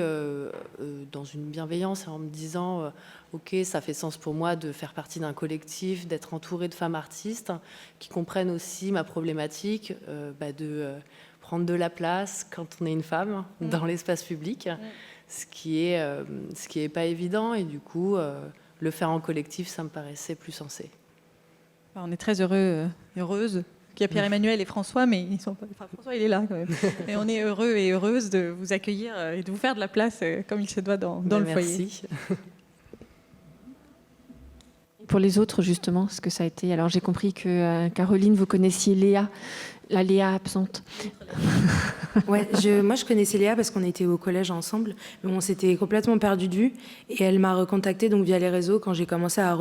dans une bienveillance en me disant ok, ça fait sens pour moi de faire partie d'un collectif, d'être entourée de femmes artistes qui comprennent aussi ma problématique de prendre de la place quand on est une femme dans l'espace public, ce qui est pas évident. Et du coup, le faire en collectif, ça me paraissait plus sensé. On est très heureuse qu'il y a Pierre-Emmanuel et François, mais ils sont pas... François, il est là quand même. Et on est heureux et heureuse de vous accueillir et de vous faire de la place comme il se doit dans le foyer. Merci. Pour les autres, justement, ce que ça a été... Alors, j'ai compris que, Caroline, vous connaissiez Léa, la Léa absente. Ouais, moi, je connaissais Léa parce qu'on était au collège ensemble, mais on s'était complètement perdu de vue. Et elle m'a recontactée donc, via les réseaux quand j'ai commencé à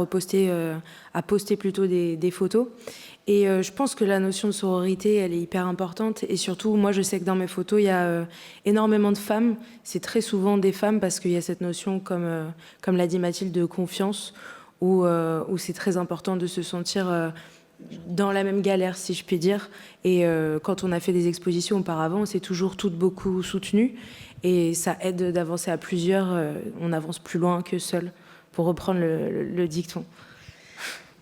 poster plutôt des photos. Et je pense que la notion de sororité, elle est hyper importante. Et surtout, moi, je sais que dans mes photos, il y a énormément de femmes. C'est très souvent des femmes parce qu'il y a cette notion, comme l'a dit Mathilde, de confiance, où c'est très important de se sentir dans la même galère, si je puis dire. Et quand on a fait des expositions auparavant, on s'est toujours toutes beaucoup soutenues. Et ça aide d'avancer à plusieurs. On avance plus loin que seul, pour reprendre le dicton.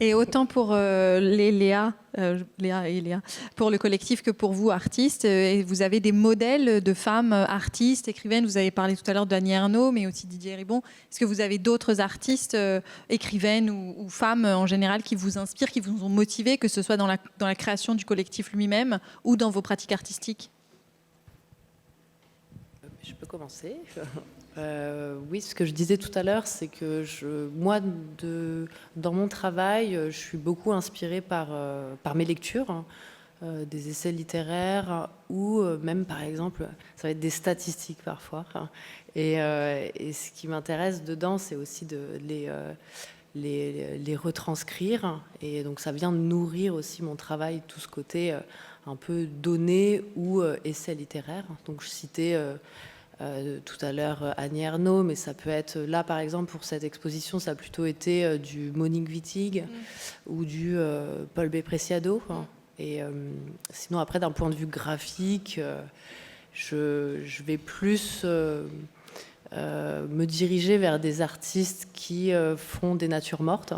Et autant pour Léa et Léa, pour le collectif que pour vous, artistes, et vous avez des modèles de femmes artistes, écrivaines. Vous avez parlé tout à l'heure d'Annie Ernaux, mais aussi Didier Ribon. Est-ce que vous avez d'autres artistes, écrivaines ou femmes en général, qui vous inspirent, qui vous ont motivé, que ce soit dans la création du collectif lui-même ou dans vos pratiques artistiques? Je peux commencer. Oui, ce que je disais tout à l'heure, c'est que moi, dans mon travail, je suis beaucoup inspirée par mes lectures, hein, des essais littéraires ou même, par exemple, ça va être des statistiques parfois. Hein. Et ce qui m'intéresse dedans, c'est aussi de les retranscrire. Et donc, ça vient nourrir aussi mon travail, tout ce côté un peu donné ou essai littéraire. Donc, je citais... tout à l'heure Annie Ernaux, mais ça peut être là par exemple pour cette exposition, ça a plutôt été du Monique Wittig ou du Paul B. Preciado. Hein. Et sinon après d'un point de vue graphique, je vais plus me diriger vers des artistes qui font des natures mortes,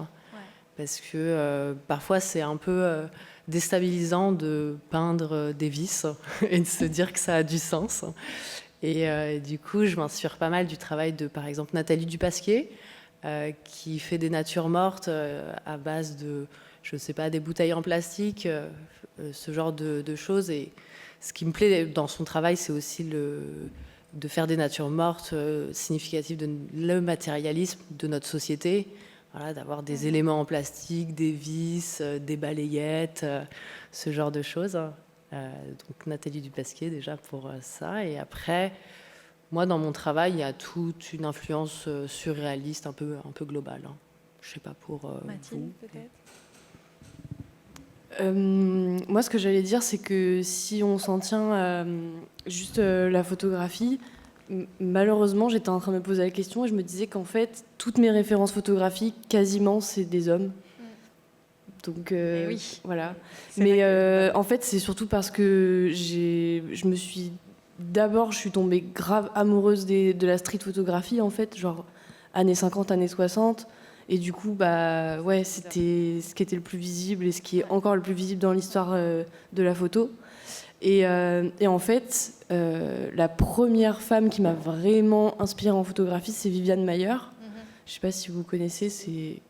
parce que parfois c'est un peu déstabilisant de peindre des vices et de se dire que ça a du sens. Et du coup, je m'inspire pas mal du travail de, par exemple, Nathalie Dupasquier, qui fait des natures mortes à base de, je ne sais pas, des bouteilles en plastique, ce genre de choses. Et ce qui me plaît dans son travail, c'est aussi de faire des natures mortes significatives de le matérialisme de notre société. Voilà, d'avoir des éléments en plastique, des vis, des balayettes, ce genre de choses. Donc Nathalie Dupasquier déjà pour ça, et après moi dans mon travail il y a toute une influence surréaliste un peu globale, hein. Je sais pas pour Mathilde vous. Peut-être. Moi, ce que j'allais dire, c'est que si on s'en tient à juste la photographie, malheureusement, j'étais en train de me poser la question et je me disais qu'en fait, toutes mes références photographiques, quasiment, c'est des hommes. Donc oui. voilà. C'est Mais vrai en fait, c'est surtout parce que je suis tombée grave amoureuse de la street photographie, en fait, genre années 50, années 60. Et du coup, bah ouais, c'était ce qui était le plus visible et ce qui est encore le plus visible dans l'histoire de la photo. Et en fait, la première femme qui m'a vraiment inspirée en photographie, c'est Viviane Mayer. Je sais pas si vous connaissez,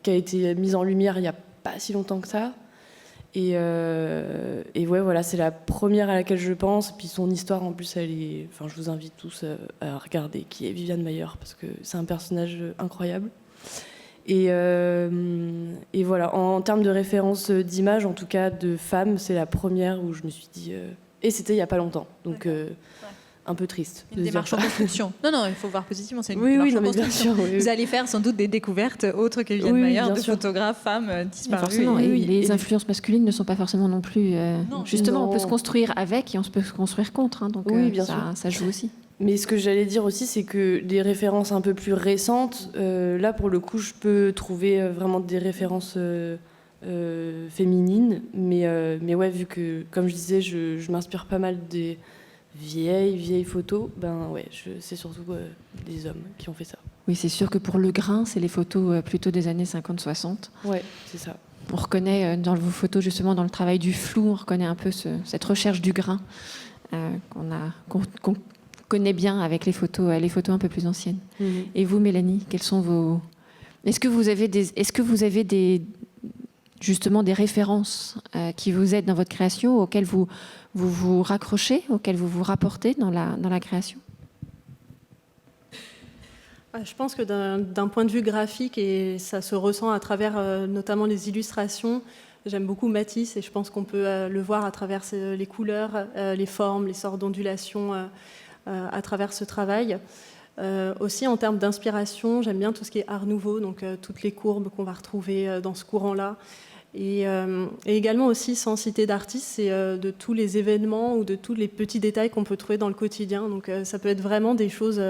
qui a été mise en lumière il y a pas si longtemps que ça. Et ouais, voilà, c'est la première à laquelle je pense. Puis son histoire, en plus, enfin, je vous invite tous à regarder qui est Viviane Mayer, parce que c'est un personnage incroyable. Et voilà, en termes de référence d'image, en tout cas de femme, c'est la première où je me suis dit... et c'était il n'y a pas longtemps, donc un peu triste. Une démarche en construction. Non, il faut voir positivement, c'est une Oui, démarche oui, en non, mais bien construction. sûr, oui. Vous allez faire sans doute des découvertes autres que Viviane Oui, Mayer, bien de sûr. photographes, femmes disparues. Forcément, et oui, les et- influences masculines ne sont pas forcément non plus... Non. justement, on peut Non. se construire avec et on peut se construire contre, hein, donc Oui, bien ça joue aussi. Mais ce que j'allais dire aussi, c'est que les références un peu plus récentes, là, pour le coup, je peux trouver vraiment des références féminines. Mais ouais, vu que, comme je disais, je m'inspire pas mal des vieilles photos, ben ouais, c'est surtout des hommes qui ont fait ça. Oui, c'est sûr que pour le grain, c'est les photos plutôt des années 50-60. Ouais, c'est ça. On reconnaît dans vos photos, justement, dans le travail du flou, on reconnaît un peu cette recherche du grain qu'on connaît bien avec les photos un peu plus anciennes. Mhm. Et vous, Mélanie, quels sont vos... Est-ce que vous avez justement des références qui vous aident dans votre création, auxquelles vous vous raccrochez, auxquelles vous vous rapportez dans la création? Je pense que d'un point de vue graphique, et ça se ressent à travers notamment les illustrations, j'aime beaucoup Matisse et je pense qu'on peut le voir à travers les couleurs, les formes, les sortes d'ondulations à travers ce travail. Aussi en termes d'inspiration, j'aime bien tout ce qui est art nouveau, donc toutes les courbes qu'on va retrouver dans ce courant-là. Et également aussi, sans citer d'artistes, c'est de tous les événements ou de tous les petits détails qu'on peut trouver dans le quotidien. Donc ça peut être vraiment des choses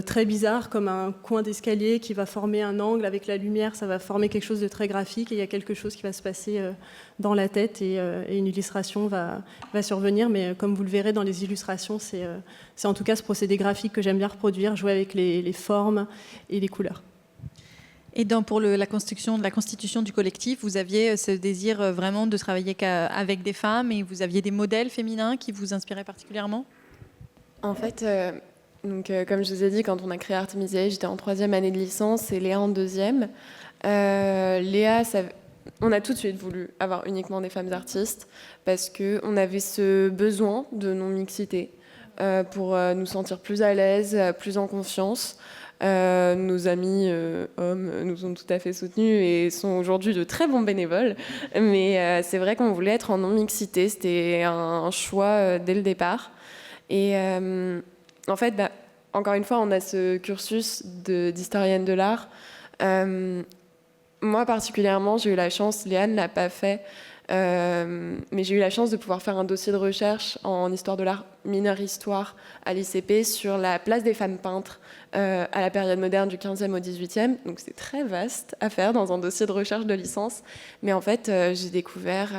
très bizarres, comme un coin d'escalier qui va former un angle avec la lumière, ça va former quelque chose de très graphique, et il y a quelque chose qui va se passer dans la tête, et une illustration va survenir. Mais comme vous le verrez dans les illustrations, c'est en tout cas ce procédé graphique que j'aime bien reproduire, jouer avec les formes et les couleurs. Et pour la constitution du collectif, vous aviez ce désir vraiment de travailler avec des femmes et vous aviez des modèles féminins qui vous inspiraient particulièrement? En fait, comme je vous ai dit, quand on a créé Artemisiae, j'étais en 3e année de licence et Léa en 2e. Léa, on a tout de suite voulu avoir uniquement des femmes artistes parce qu'on avait ce besoin de non-mixité pour nous sentir plus à l'aise, plus en confiance. Nos amis hommes nous ont tout à fait soutenus et sont aujourd'hui de très bons bénévoles. Mais c'est vrai qu'on voulait être en non-mixité. C'était un choix dès le départ. Et en fait, encore une fois, on a ce cursus d'historienne de l'art. Moi, particulièrement, j'ai eu la chance, Léa ne l'a pas fait, mais j'ai eu la chance de pouvoir faire un dossier de recherche en histoire de l'art, mineure histoire, à l'ICP, sur la place des femmes peintres à la période moderne du 15e au 18e. Donc c'est très vaste à faire dans un dossier de recherche de licence. Mais en fait, j'ai découvert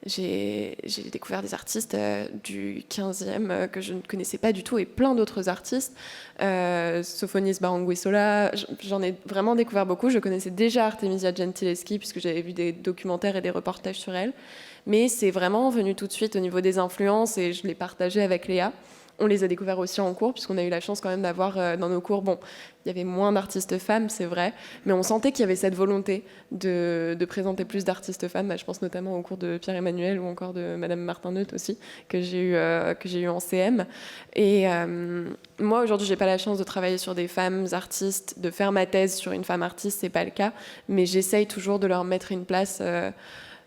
des artistes du 15e que je ne connaissais pas du tout et plein d'autres artistes. Sophonis Baranguissola, j'en ai vraiment découvert beaucoup. Je connaissais déjà Artemisia Gentileschi puisque j'avais vu des documentaires et des reportages sur elle. Mais c'est vraiment venu tout de suite au niveau des influences et je l'ai partagé avec Léa. On les a découverts aussi en cours, puisqu'on a eu la chance quand même d'avoir dans nos cours, bon, il y avait moins d'artistes femmes, c'est vrai, mais on sentait qu'il y avait cette volonté de présenter plus d'artistes femmes. Je pense notamment au cours de Pierre-Emmanuel ou encore de Madame Martin-Neut aussi, que j'ai eu en CM. Et moi, aujourd'hui, j'ai pas la chance de travailler sur des femmes artistes, de faire ma thèse sur une femme artiste, c'est pas le cas, mais j'essaye toujours de leur mettre une place,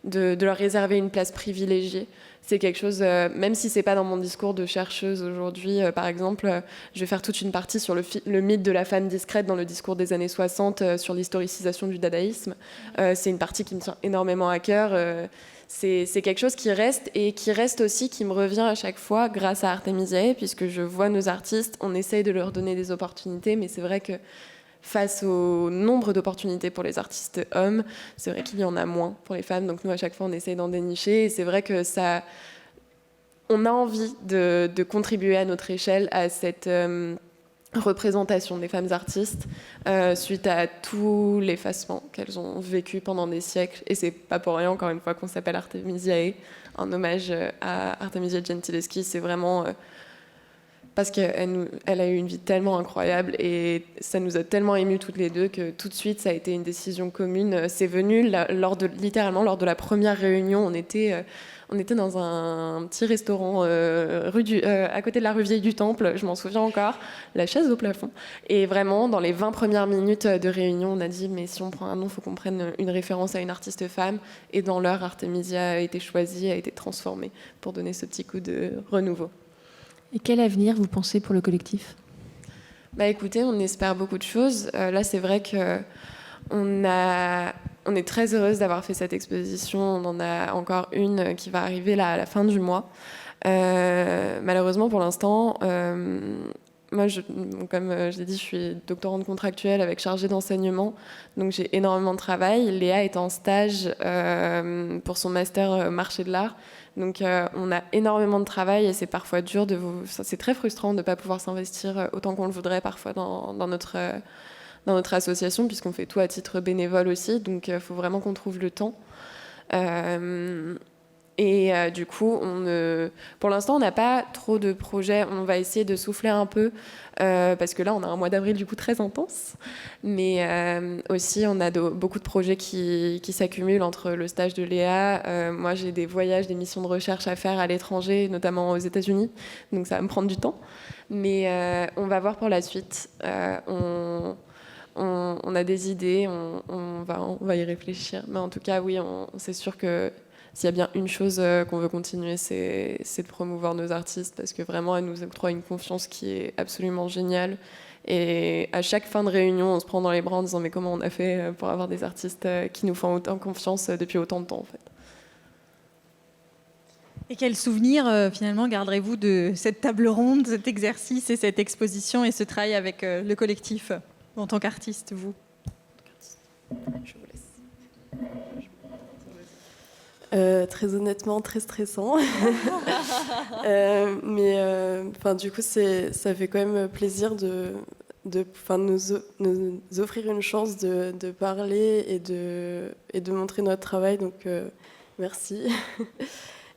de leur réserver une place privilégiée. C'est quelque chose, même si c'est pas dans mon discours de chercheuse aujourd'hui, par exemple, je vais faire toute une partie sur le mythe de la femme discrète dans le discours des années 60, sur l'historicisation du dadaïsme. C'est une partie qui me tient énormément à cœur. C'est quelque chose qui reste et qui reste aussi, qui me revient à chaque fois grâce à Artemisiae, puisque je vois nos artistes, on essaye de leur donner des opportunités, mais c'est vrai que face au nombre d'opportunités pour les artistes hommes, c'est vrai qu'il y en a moins pour les femmes. Donc nous, à chaque fois, on essaye d'en dénicher. Et c'est vrai que on a envie de contribuer à notre échelle à cette représentation des femmes artistes suite à tout l'effacement qu'elles ont vécu pendant des siècles. Et c'est pas pour rien, encore une fois, qu'on s'appelle Artemisiae, un hommage à Artemisia Gentileschi. C'est vraiment... parce qu'elle a eu une vie tellement incroyable et ça nous a tellement émus toutes les deux que tout de suite, ça a été une décision commune. C'est venu littéralement lors de la première réunion. On était dans un petit restaurant à côté de la rue Vieille du Temple, je m'en souviens encore, la chaise au plafond. Et vraiment, dans les 20 premières minutes de réunion, on a dit, mais si on prend un nom, il faut qu'on prenne une référence à une artiste femme. Et dans l'heure, Artemisia a été choisie, a été transformée pour donner ce petit coup de renouveau. Et quel avenir vous pensez pour le collectif ? Écoutez, on espère beaucoup de choses. Là, c'est vrai qu'on est très heureuse d'avoir fait cette exposition. On en a encore une qui va arriver là, à la fin du mois. Malheureusement, pour l'instant, moi, comme je l'ai dit, je suis doctorante contractuelle avec chargée d'enseignement, donc j'ai énormément de travail. Léa est en stage pour son master marché de l'art. Donc on a énormément de travail et c'est parfois dur c'est très frustrant de ne pas pouvoir s'investir autant qu'on le voudrait parfois dans notre association, puisqu'on fait tout à titre bénévole aussi, donc il faut vraiment qu'on trouve le temps. Et du coup, pour l'instant, on n'a pas trop de projets. On va essayer de souffler un peu parce que là, on a un mois d'avril du coup très intense. Mais aussi, on a beaucoup de projets qui s'accumulent entre le stage de Léa. Moi, j'ai des voyages, des missions de recherche à faire à l'étranger, notamment aux États-Unis. Donc, ça va me prendre du temps. Mais on va voir pour la suite. On a des idées, on va y réfléchir. Mais en tout cas, oui, c'est sûr que s'il y a bien une chose qu'on veut continuer, c'est de promouvoir nos artistes, parce que vraiment, elles nous octroient une confiance qui est absolument géniale. Et à chaque fin de réunion, on se prend dans les bras en disant « mais comment on a fait pour avoir des artistes qui nous font autant confiance depuis autant de temps ?» en fait. Et quel souvenir, finalement, garderez-vous de cette table ronde, cet exercice et cette exposition et ce travail avec le collectif en tant qu'artiste, vous ? Je vous laisse. Très honnêtement, très stressant. Mais du coup, ça fait quand même plaisir nous offrir une chance de parler et de montrer notre travail. Donc, merci.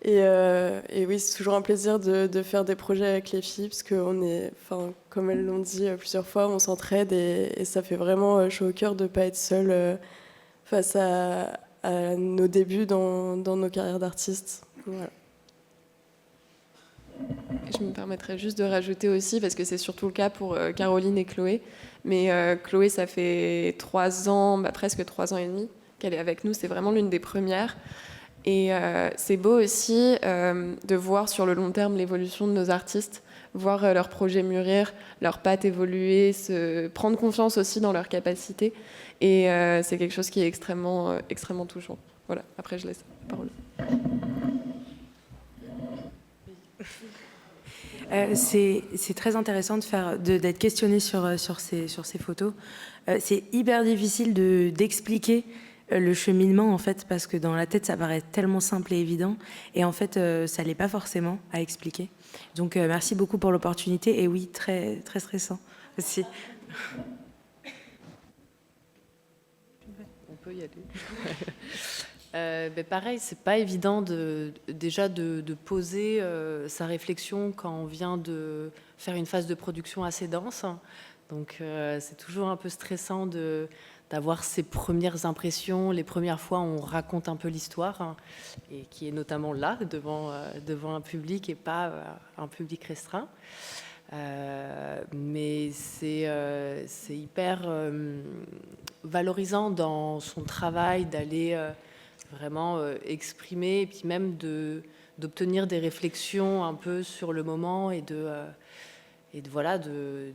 Et oui, c'est toujours un plaisir de faire des projets avec les filles, parce qu'on est, comme elles l'ont dit plusieurs fois, on s'entraide et ça fait vraiment chaud au cœur de ne pas être seule face à nos débuts dans nos carrières d'artistes. Voilà. Je me permettrais juste de rajouter aussi, parce que c'est surtout le cas pour Caroline et Chloé, mais Chloé, ça fait 3 ans, presque 3 ans et demi qu'elle est avec nous, c'est vraiment l'une des premières. Et c'est beau aussi de voir sur le long terme l'évolution de nos artistes, voir leurs projets mûrir, leurs pattes évoluer, prendre confiance aussi dans leurs capacités. Et c'est quelque chose qui est extrêmement touchant. Voilà, après je laisse la parole. C'est très intéressant d'être questionné sur ces photos. C'est hyper difficile d'expliquer le cheminement, en fait, parce que dans la tête, ça paraît tellement simple et évident. Et en fait, ça l'est pas forcément à expliquer. Donc, merci beaucoup pour l'opportunité. Et oui, très, très stressant aussi. On peut y aller. Pareil, c'est pas évident déjà de poser sa réflexion quand on vient de faire une phase de production assez dense. Donc, c'est toujours un peu stressant d'avoir ses premières impressions, les premières fois où on raconte un peu l'histoire, et qui est notamment là, devant un public et pas un public restreint. Mais c'est hyper valorisant dans son travail d'aller vraiment exprimer, et puis même d'obtenir des réflexions un peu sur le moment et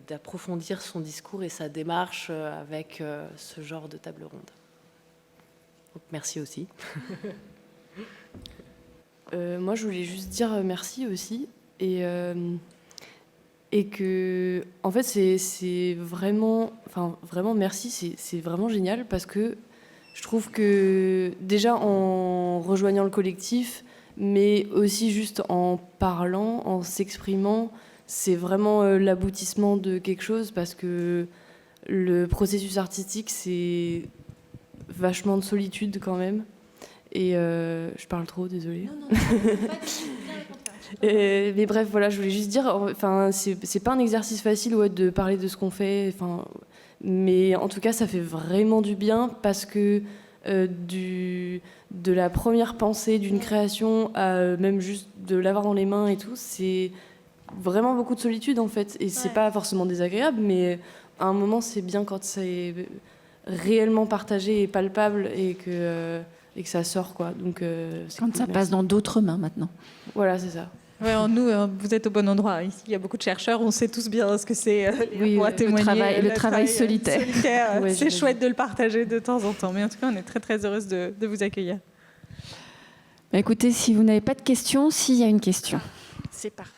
d'approfondir son discours et sa démarche avec ce genre de table ronde. Donc, merci aussi. Moi, je voulais juste dire merci aussi, et que, en fait, c'est vraiment merci, c'est vraiment génial, parce que je trouve que déjà en rejoignant le collectif, mais aussi juste en parlant, en s'exprimant, c'est vraiment l'aboutissement de quelque chose, parce que le processus artistique, c'est vachement de solitude quand même. Et je parle trop, désolée. Non, mais bref, voilà, je voulais juste dire, enfin, c'est pas un exercice facile de parler de ce qu'on fait, enfin, mais en tout cas, ça fait vraiment du bien, parce que de la première pensée d'une création à même juste de l'avoir dans les mains et tout, c'est vraiment beaucoup de solitude en fait, et c'est pas forcément désagréable, mais à un moment, c'est bien quand c'est réellement partagé et palpable, et que ça sort, quoi. Donc, quand ça passe dans d'autres mains maintenant. Voilà, c'est ça. Ouais, nous, vous êtes au bon endroit. Ici, il y a beaucoup de chercheurs. On sait tous bien ce que c'est. Le travail solitaire. Ouais, c'est chouette de le partager de temps en temps. Mais en tout cas, on est très, très heureuse de vous accueillir. Écoutez, si vous n'avez pas de questions, s'il y a une question. C'est parfait.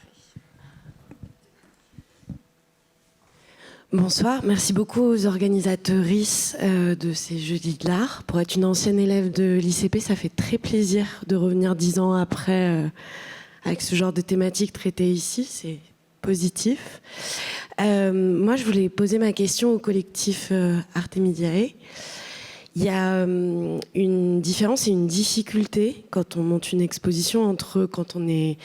Bonsoir, merci beaucoup aux organisatrices de ces Jeudis de l'Art. Pour être une ancienne élève de l'ICP, ça fait très plaisir de revenir 10 ans après avec ce genre de thématique traitée ici, c'est positif. Moi, je voulais poser ma question au collectif Artemidiae. Il y a une différence et une difficulté quand on monte une exposition entre quand on est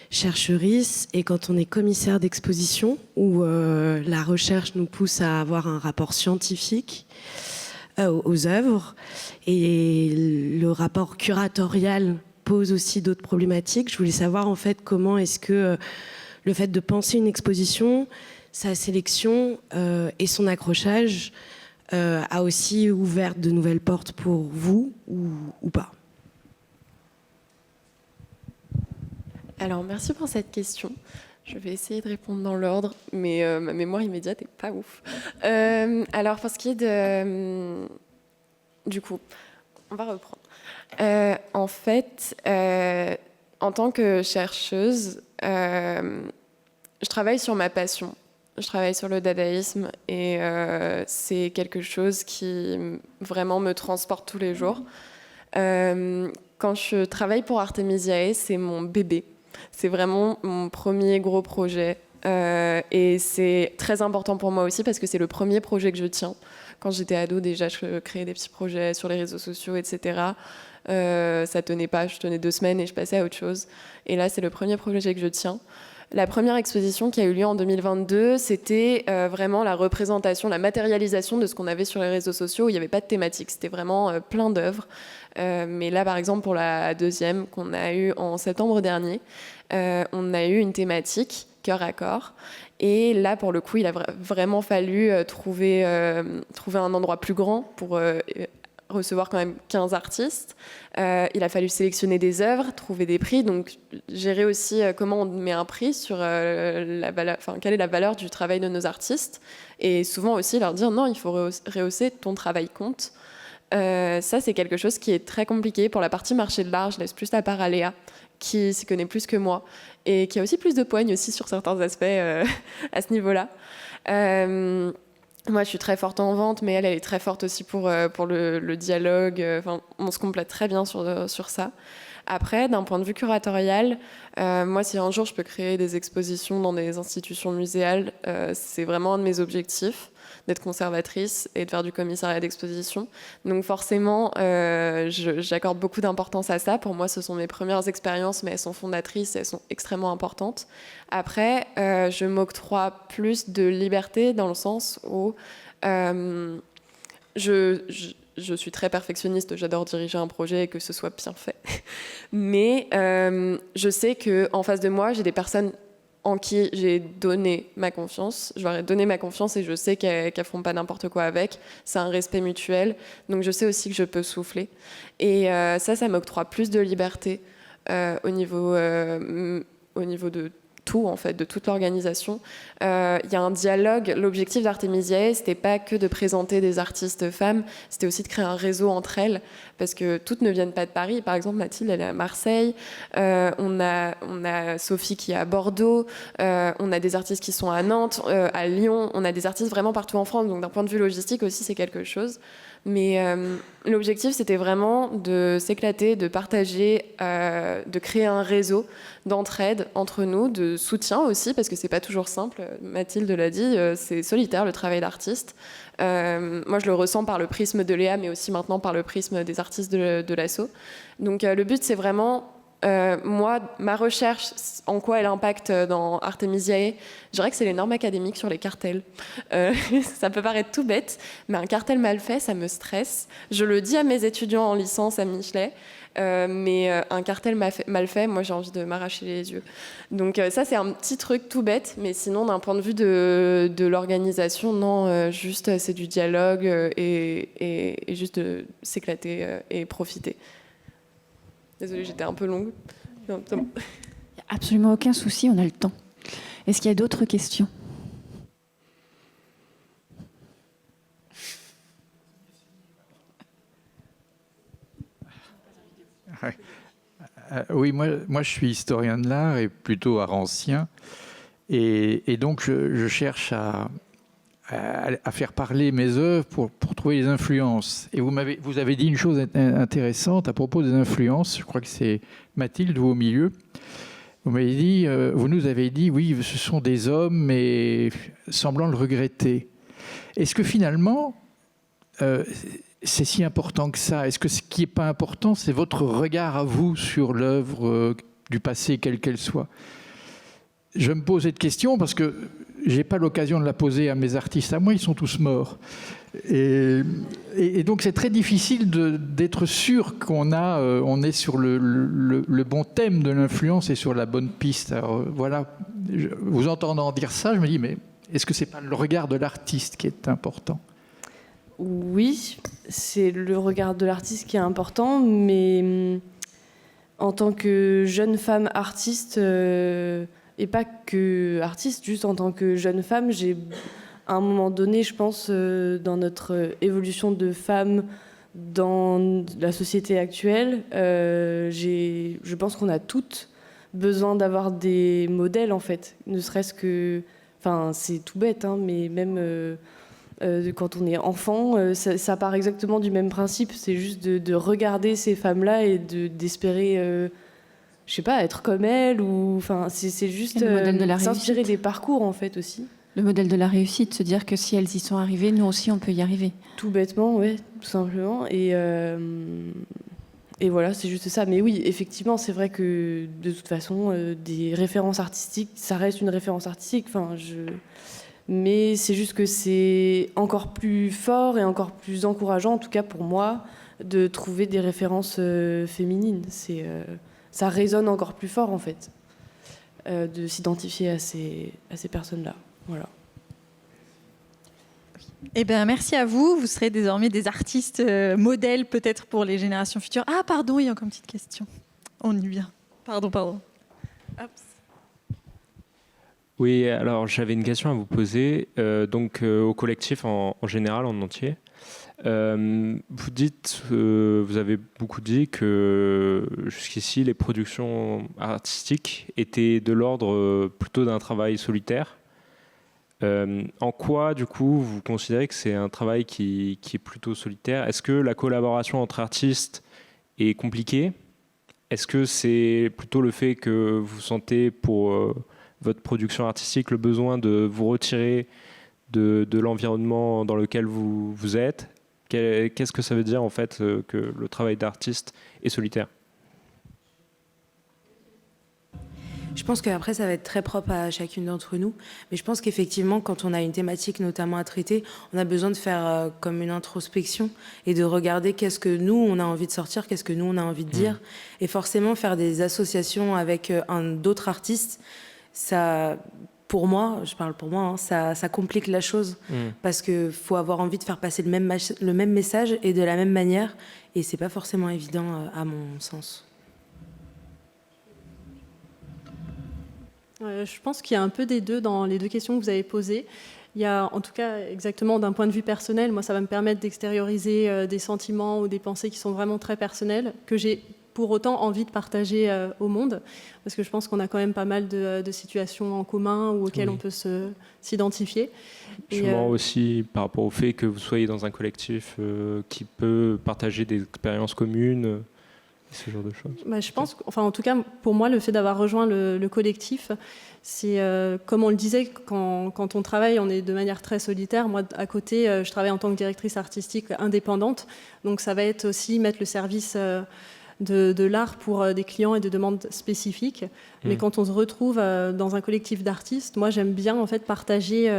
chercheuse et quand on est commissaire d'exposition, où la recherche nous pousse à avoir un rapport scientifique aux œuvres, et le rapport curatorial pose aussi d'autres problématiques. Je voulais savoir en fait comment est-ce que le fait de penser une exposition, sa sélection et son accrochage a aussi ouvert de nouvelles portes pour vous ou pas? Alors, merci pour cette question. Je vais essayer de répondre dans l'ordre, mais ma mémoire immédiate n'est pas ouf. Alors, pour ce qui est de... du coup, on va reprendre. En fait, en tant que chercheuse, je travaille sur ma passion. Je travaille sur le dadaïsme, et c'est quelque chose qui vraiment me transporte tous les jours. Quand je travaille pour Artemidiae, c'est mon bébé. C'est vraiment mon premier gros projet. Et c'est très important pour moi aussi parce que c'est le premier projet que je tiens. Quand j'étais ado, déjà, je créais des petits projets sur les réseaux sociaux, etc. Ça tenait pas, je tenais 2 semaines et je passais à autre chose. Et là, c'est le premier projet que je tiens. La première exposition qui a eu lieu en 2022, c'était vraiment la représentation, la matérialisation de ce qu'on avait sur les réseaux sociaux où il n'y avait pas de thématique. C'était vraiment plein d'œuvres. Mais là, par exemple, pour la deuxième qu'on a eue en septembre dernier, on a eu une thématique cœur à corps. Et là, pour le coup, il a vraiment fallu trouver un endroit plus grand pour recevoir quand même 15 artistes. Il a fallu sélectionner des œuvres, trouver des prix, donc gérer aussi comment on met un prix sur la valeur, quelle est la valeur du travail de nos artistes. Et souvent aussi leur dire non, il faut rehausser, ton travail compte. Ça, c'est quelque chose qui est très compliqué. Pour la partie marché de l'art, je laisse plus la part à Léa, qui s'y connaît plus que moi et qui a aussi plus de poigne aussi sur certains aspects à ce niveau-là. Moi, je suis très forte en vente, mais elle est très forte aussi pour le dialogue. On se complète très bien sur ça. Après, d'un point de vue curatorial, moi, si un jour je peux créer des expositions dans des institutions muséales, c'est vraiment un de mes objectifs, d'être conservatrice et de faire du commissariat d'exposition. Donc forcément, j'accorde beaucoup d'importance à ça. Pour moi, ce sont mes premières expériences, mais elles sont fondatrices et elles sont extrêmement importantes. Après, je m'octroie plus de liberté dans le sens où je suis très perfectionniste, j'adore diriger un projet et que ce soit bien fait. Mais je sais qu'en face de moi, j'ai des personnes en qui j'ai donné ma confiance. Je leur ai donné ma confiance et je sais qu'elles ne feront pas n'importe quoi avec. C'est un respect mutuel. Donc je sais aussi que je peux souffler. Et ça m'octroie plus de liberté au niveau de tout, en fait, de toute l'organisation. Il y a un dialogue. L'objectif d'Artemisiae, c'était pas que de présenter des artistes femmes, c'était aussi de créer un réseau entre elles, parce que toutes ne viennent pas de Paris. Par exemple, Mathilde, elle est à Marseille. On a Sophie qui est à Bordeaux. On a des artistes qui sont à Nantes, à Lyon. On a des artistes vraiment partout en France. Donc, d'un point de vue logistique aussi, c'est quelque chose. Mais l'objectif, c'était vraiment de s'éclater, de partager, de créer un réseau d'entraide entre nous, de soutien aussi, parce que c'est pas toujours simple. Mathilde l'a dit, c'est solitaire le travail d'artiste. Moi, je le ressens par le prisme de Léa, mais aussi maintenant par le prisme des artistes de l'asso. Donc, le but, c'est vraiment moi, ma recherche, en quoi elle impacte dans Artemisiae, je dirais que c'est les normes académiques sur les cartels. Ça peut paraître tout bête, mais un cartel mal fait, ça me stresse. Je le dis à mes étudiants en licence à Michelet, mais un cartel mal fait, moi j'ai envie de m'arracher les yeux. Donc ça, c'est un petit truc tout bête, mais sinon, d'un point de vue de l'organisation, non, juste c'est du dialogue et juste de s'éclater et profiter. Désolée, j'étais un peu longue. Il n'y a absolument aucun souci, on a le temps. Est-ce qu'il y a d'autres questions ? Oui, moi je suis historien de l'art et plutôt arancien. Et donc je cherche à faire parler mes œuvres pour trouver les influences. Et vous avez dit une chose intéressante à propos des influences. Je crois que c'est Mathilde, vous au milieu. Vous nous avez dit, oui, ce sont des hommes, mais semblant le regretter. Est-ce que finalement, c'est si important que ça? Est-ce que ce qui n'est pas important, c'est votre regard à vous sur l'œuvre du passé, quelle qu'elle soit? Je me pose cette question parce que je n'ai pas l'occasion de la poser à mes artistes. À moi, ils sont tous morts. Et donc, c'est très difficile d'être sûr on est sur le bon thème de l'influence et sur la bonne piste. Alors, voilà, vous entendant dire ça, je me dis, mais est-ce que ce n'est pas le regard de l'artiste qui est important? Oui, c'est le regard de l'artiste qui est important, mais en tant que jeune femme artiste... Et pas que artiste, juste en tant que jeune femme, à un moment donné, je pense, dans notre évolution de femme dans la société actuelle, je pense qu'on a toutes besoin d'avoir des modèles, en fait. Ne serait-ce que... Enfin, c'est tout bête, hein, mais même quand on est enfant, ça part exactement du même principe. C'est juste de regarder ces femmes-là et d'espérer... je sais pas, être comme elle, ou enfin, c'est juste le modèle de la s'inspirer réussite. des parcours en fait aussi. Le modèle de la réussite, se dire que si elles y sont arrivées, nous aussi on peut y arriver. Tout bêtement, ouais, tout simplement. Et voilà, c'est juste ça. Mais oui, effectivement, c'est vrai que de toute façon, des références artistiques, ça reste une référence artistique. Enfin, mais c'est juste que c'est encore plus fort et encore plus encourageant, en tout cas pour moi, de trouver des références féminines. Ça résonne encore plus fort, en fait, de s'identifier à ces personnes-là. Voilà. Eh bien, merci à vous. Vous serez désormais des artistes modèles peut-être pour les générations futures. Ah, pardon, il y a encore une petite question. On y vient. Pardon. Hop. Oui, alors j'avais une question à vous poser. Au collectif en général, en entier. Vous avez beaucoup dit que jusqu'ici, les productions artistiques étaient de l'ordre plutôt d'un travail solitaire. En quoi, du coup, vous considérez que c'est un travail qui est plutôt solitaire? Est-ce que la collaboration entre artistes est compliquée? Est-ce que c'est plutôt le fait que vous sentez pour votre production artistique le besoin de vous retirer de l'environnement dans lequel vous êtes? Qu'est-ce que ça veut dire en fait que le travail d'artiste est solitaire? Je pense qu'après, ça va être très propre à chacune d'entre nous. Mais je pense qu'effectivement, quand on a une thématique notamment à traiter, on a besoin de faire comme une introspection et de regarder qu'est-ce que nous, on a envie de sortir, qu'est-ce que nous, on a envie de dire. Et forcément, faire des associations avec d'autres artistes, ça... Pour moi, je parle pour moi, hein, ça complique la chose parce qu'il faut avoir envie de faire passer le même message et de la même manière. Et c'est pas forcément évident à mon sens. Je pense qu'il y a un peu des deux dans les deux questions que vous avez posées. Il y a, en tout cas, exactement d'un point de vue personnel, moi, ça va me permettre d'extérioriser des sentiments ou des pensées qui sont vraiment très personnelles, que j'ai pour autant envie de partager au monde, parce que je pense qu'on a quand même pas mal de situations en commun ou auxquelles on peut s'identifier. Sûrement aussi par rapport au fait que vous soyez dans un collectif qui peut partager des expériences communes, ce genre de choses. Je pense, enfin en tout cas pour moi, le fait d'avoir rejoint le collectif, c'est comme on le disait, quand on travaille, on est de manière très solitaire. Moi, à côté, je travaille en tant que directrice artistique indépendante, donc ça va être aussi mettre le service de l'art pour des clients et de demandes spécifiques. Mais quand on se retrouve dans un collectif d'artistes, moi j'aime bien en fait partager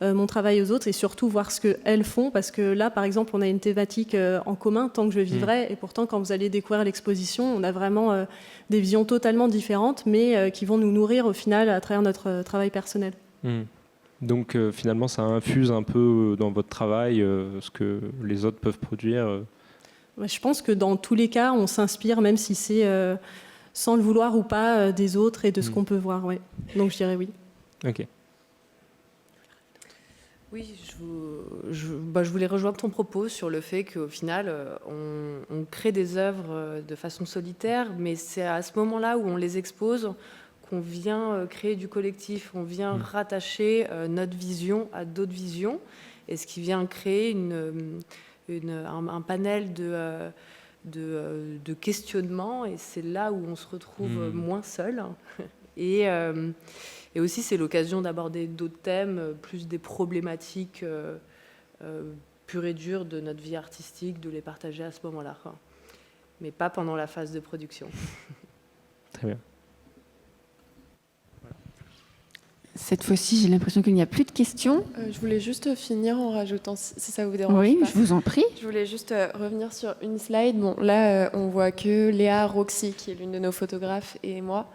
mon travail aux autres et surtout voir ce qu'elles font, parce que là par exemple on a une thématique en commun, Tant que je vivrai, et pourtant quand vous allez découvrir l'exposition, on a vraiment des visions totalement différentes, mais qui vont nous nourrir au final à travers notre travail personnel. Donc finalement ça infuse un peu dans votre travail ce que les autres peuvent produire. Je pense que dans tous les cas, on s'inspire, même si c'est sans le vouloir ou pas, des autres et de ce qu'on peut voir. Ouais. Donc je dirais oui. Ok. Oui, je voulais rejoindre ton propos sur le fait qu'au final, on crée des œuvres de façon solitaire, mais c'est à ce moment-là où on les expose qu'on vient créer du collectif, on vient rattacher notre vision à d'autres visions, et ce qui vient créer un panel de questionnements, et c'est là où on se retrouve moins seul. Et aussi, c'est l'occasion d'aborder d'autres thèmes, plus des problématiques pures et dures de notre vie artistique, de les partager à ce moment-là, mais pas pendant la phase de production. Très bien. Cette fois-ci, j'ai l'impression qu'il n'y a plus de questions. Je voulais juste finir en rajoutant, si ça vous dérange Oui, pas. je vous en prie. Je voulais juste revenir sur une slide. Bon, là, on voit que Léa Roxy, qui est l'une de nos photographes, et moi.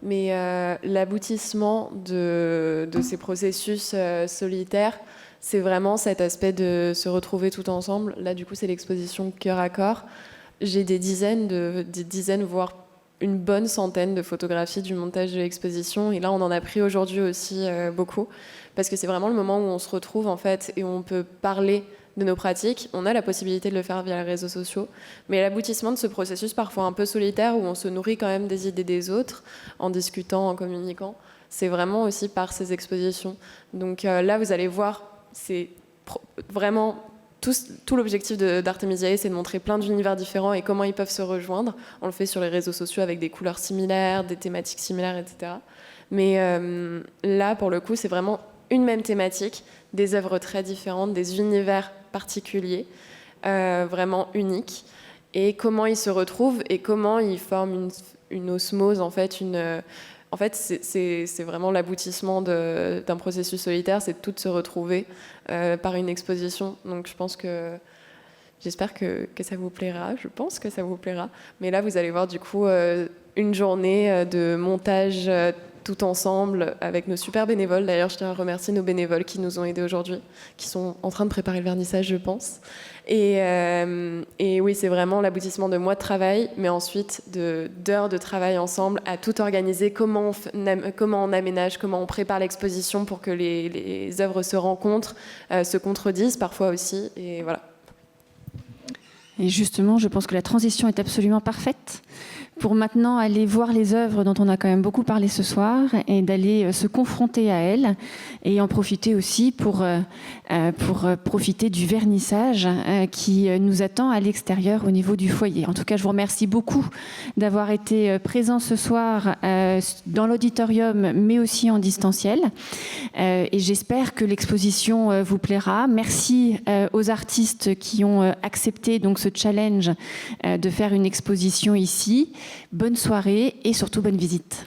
Mais l'aboutissement de ces processus solitaires, c'est vraiment cet aspect de se retrouver tout ensemble. Là, du coup, c'est l'exposition Cœur à Corps. J'ai des dizaines, voire une bonne centaine de photographies du montage de l'exposition. Et là, on en a pris aujourd'hui aussi beaucoup. Parce que c'est vraiment le moment où on se retrouve, en fait, et où on peut parler de nos pratiques. On a la possibilité de le faire via les réseaux sociaux. Mais l'aboutissement de ce processus, parfois un peu solitaire, où on se nourrit quand même des idées des autres, en discutant, en communiquant, c'est vraiment aussi par ces expositions. Donc là, vous allez voir, c'est vraiment tout l'objectif d'Artemisiae, c'est de montrer plein d'univers différents et comment ils peuvent se rejoindre. On le fait sur les réseaux sociaux avec des couleurs similaires, des thématiques similaires, etc. Mais là, pour le coup, c'est vraiment une même thématique, des œuvres très différentes, des univers particuliers, vraiment uniques, et comment ils se retrouvent et comment ils forment une osmose, en fait, c'est vraiment l'aboutissement d'un processus solitaire, c'est de tout se retrouver par une exposition. Donc je pense que, j'espère que ça vous plaira, je pense que ça vous plaira. Mais là, vous allez voir du coup une journée de montage tout ensemble avec nos super bénévoles. D'ailleurs, je tiens à remercier nos bénévoles qui nous ont aidés aujourd'hui, qui sont en train de préparer le vernissage, je pense. Et oui, c'est vraiment l'aboutissement de mois de travail, mais ensuite d'heures de travail ensemble à tout organiser, comment on aménage, comment on prépare l'exposition pour que les œuvres se rencontrent, se contredisent parfois aussi, et voilà. Et justement, je pense que la transition est absolument parfaite pour maintenant aller voir les œuvres dont on a quand même beaucoup parlé ce soir et d'aller se confronter à elles et en profiter aussi pour profiter du vernissage qui nous attend à l'extérieur au niveau du foyer. En tout cas, je vous remercie beaucoup d'avoir été présents ce soir dans l'auditorium mais aussi en distanciel et j'espère que l'exposition vous plaira. Merci aux artistes qui ont accepté donc ce challenge de faire une exposition ici. Bonne soirée et surtout bonne visite.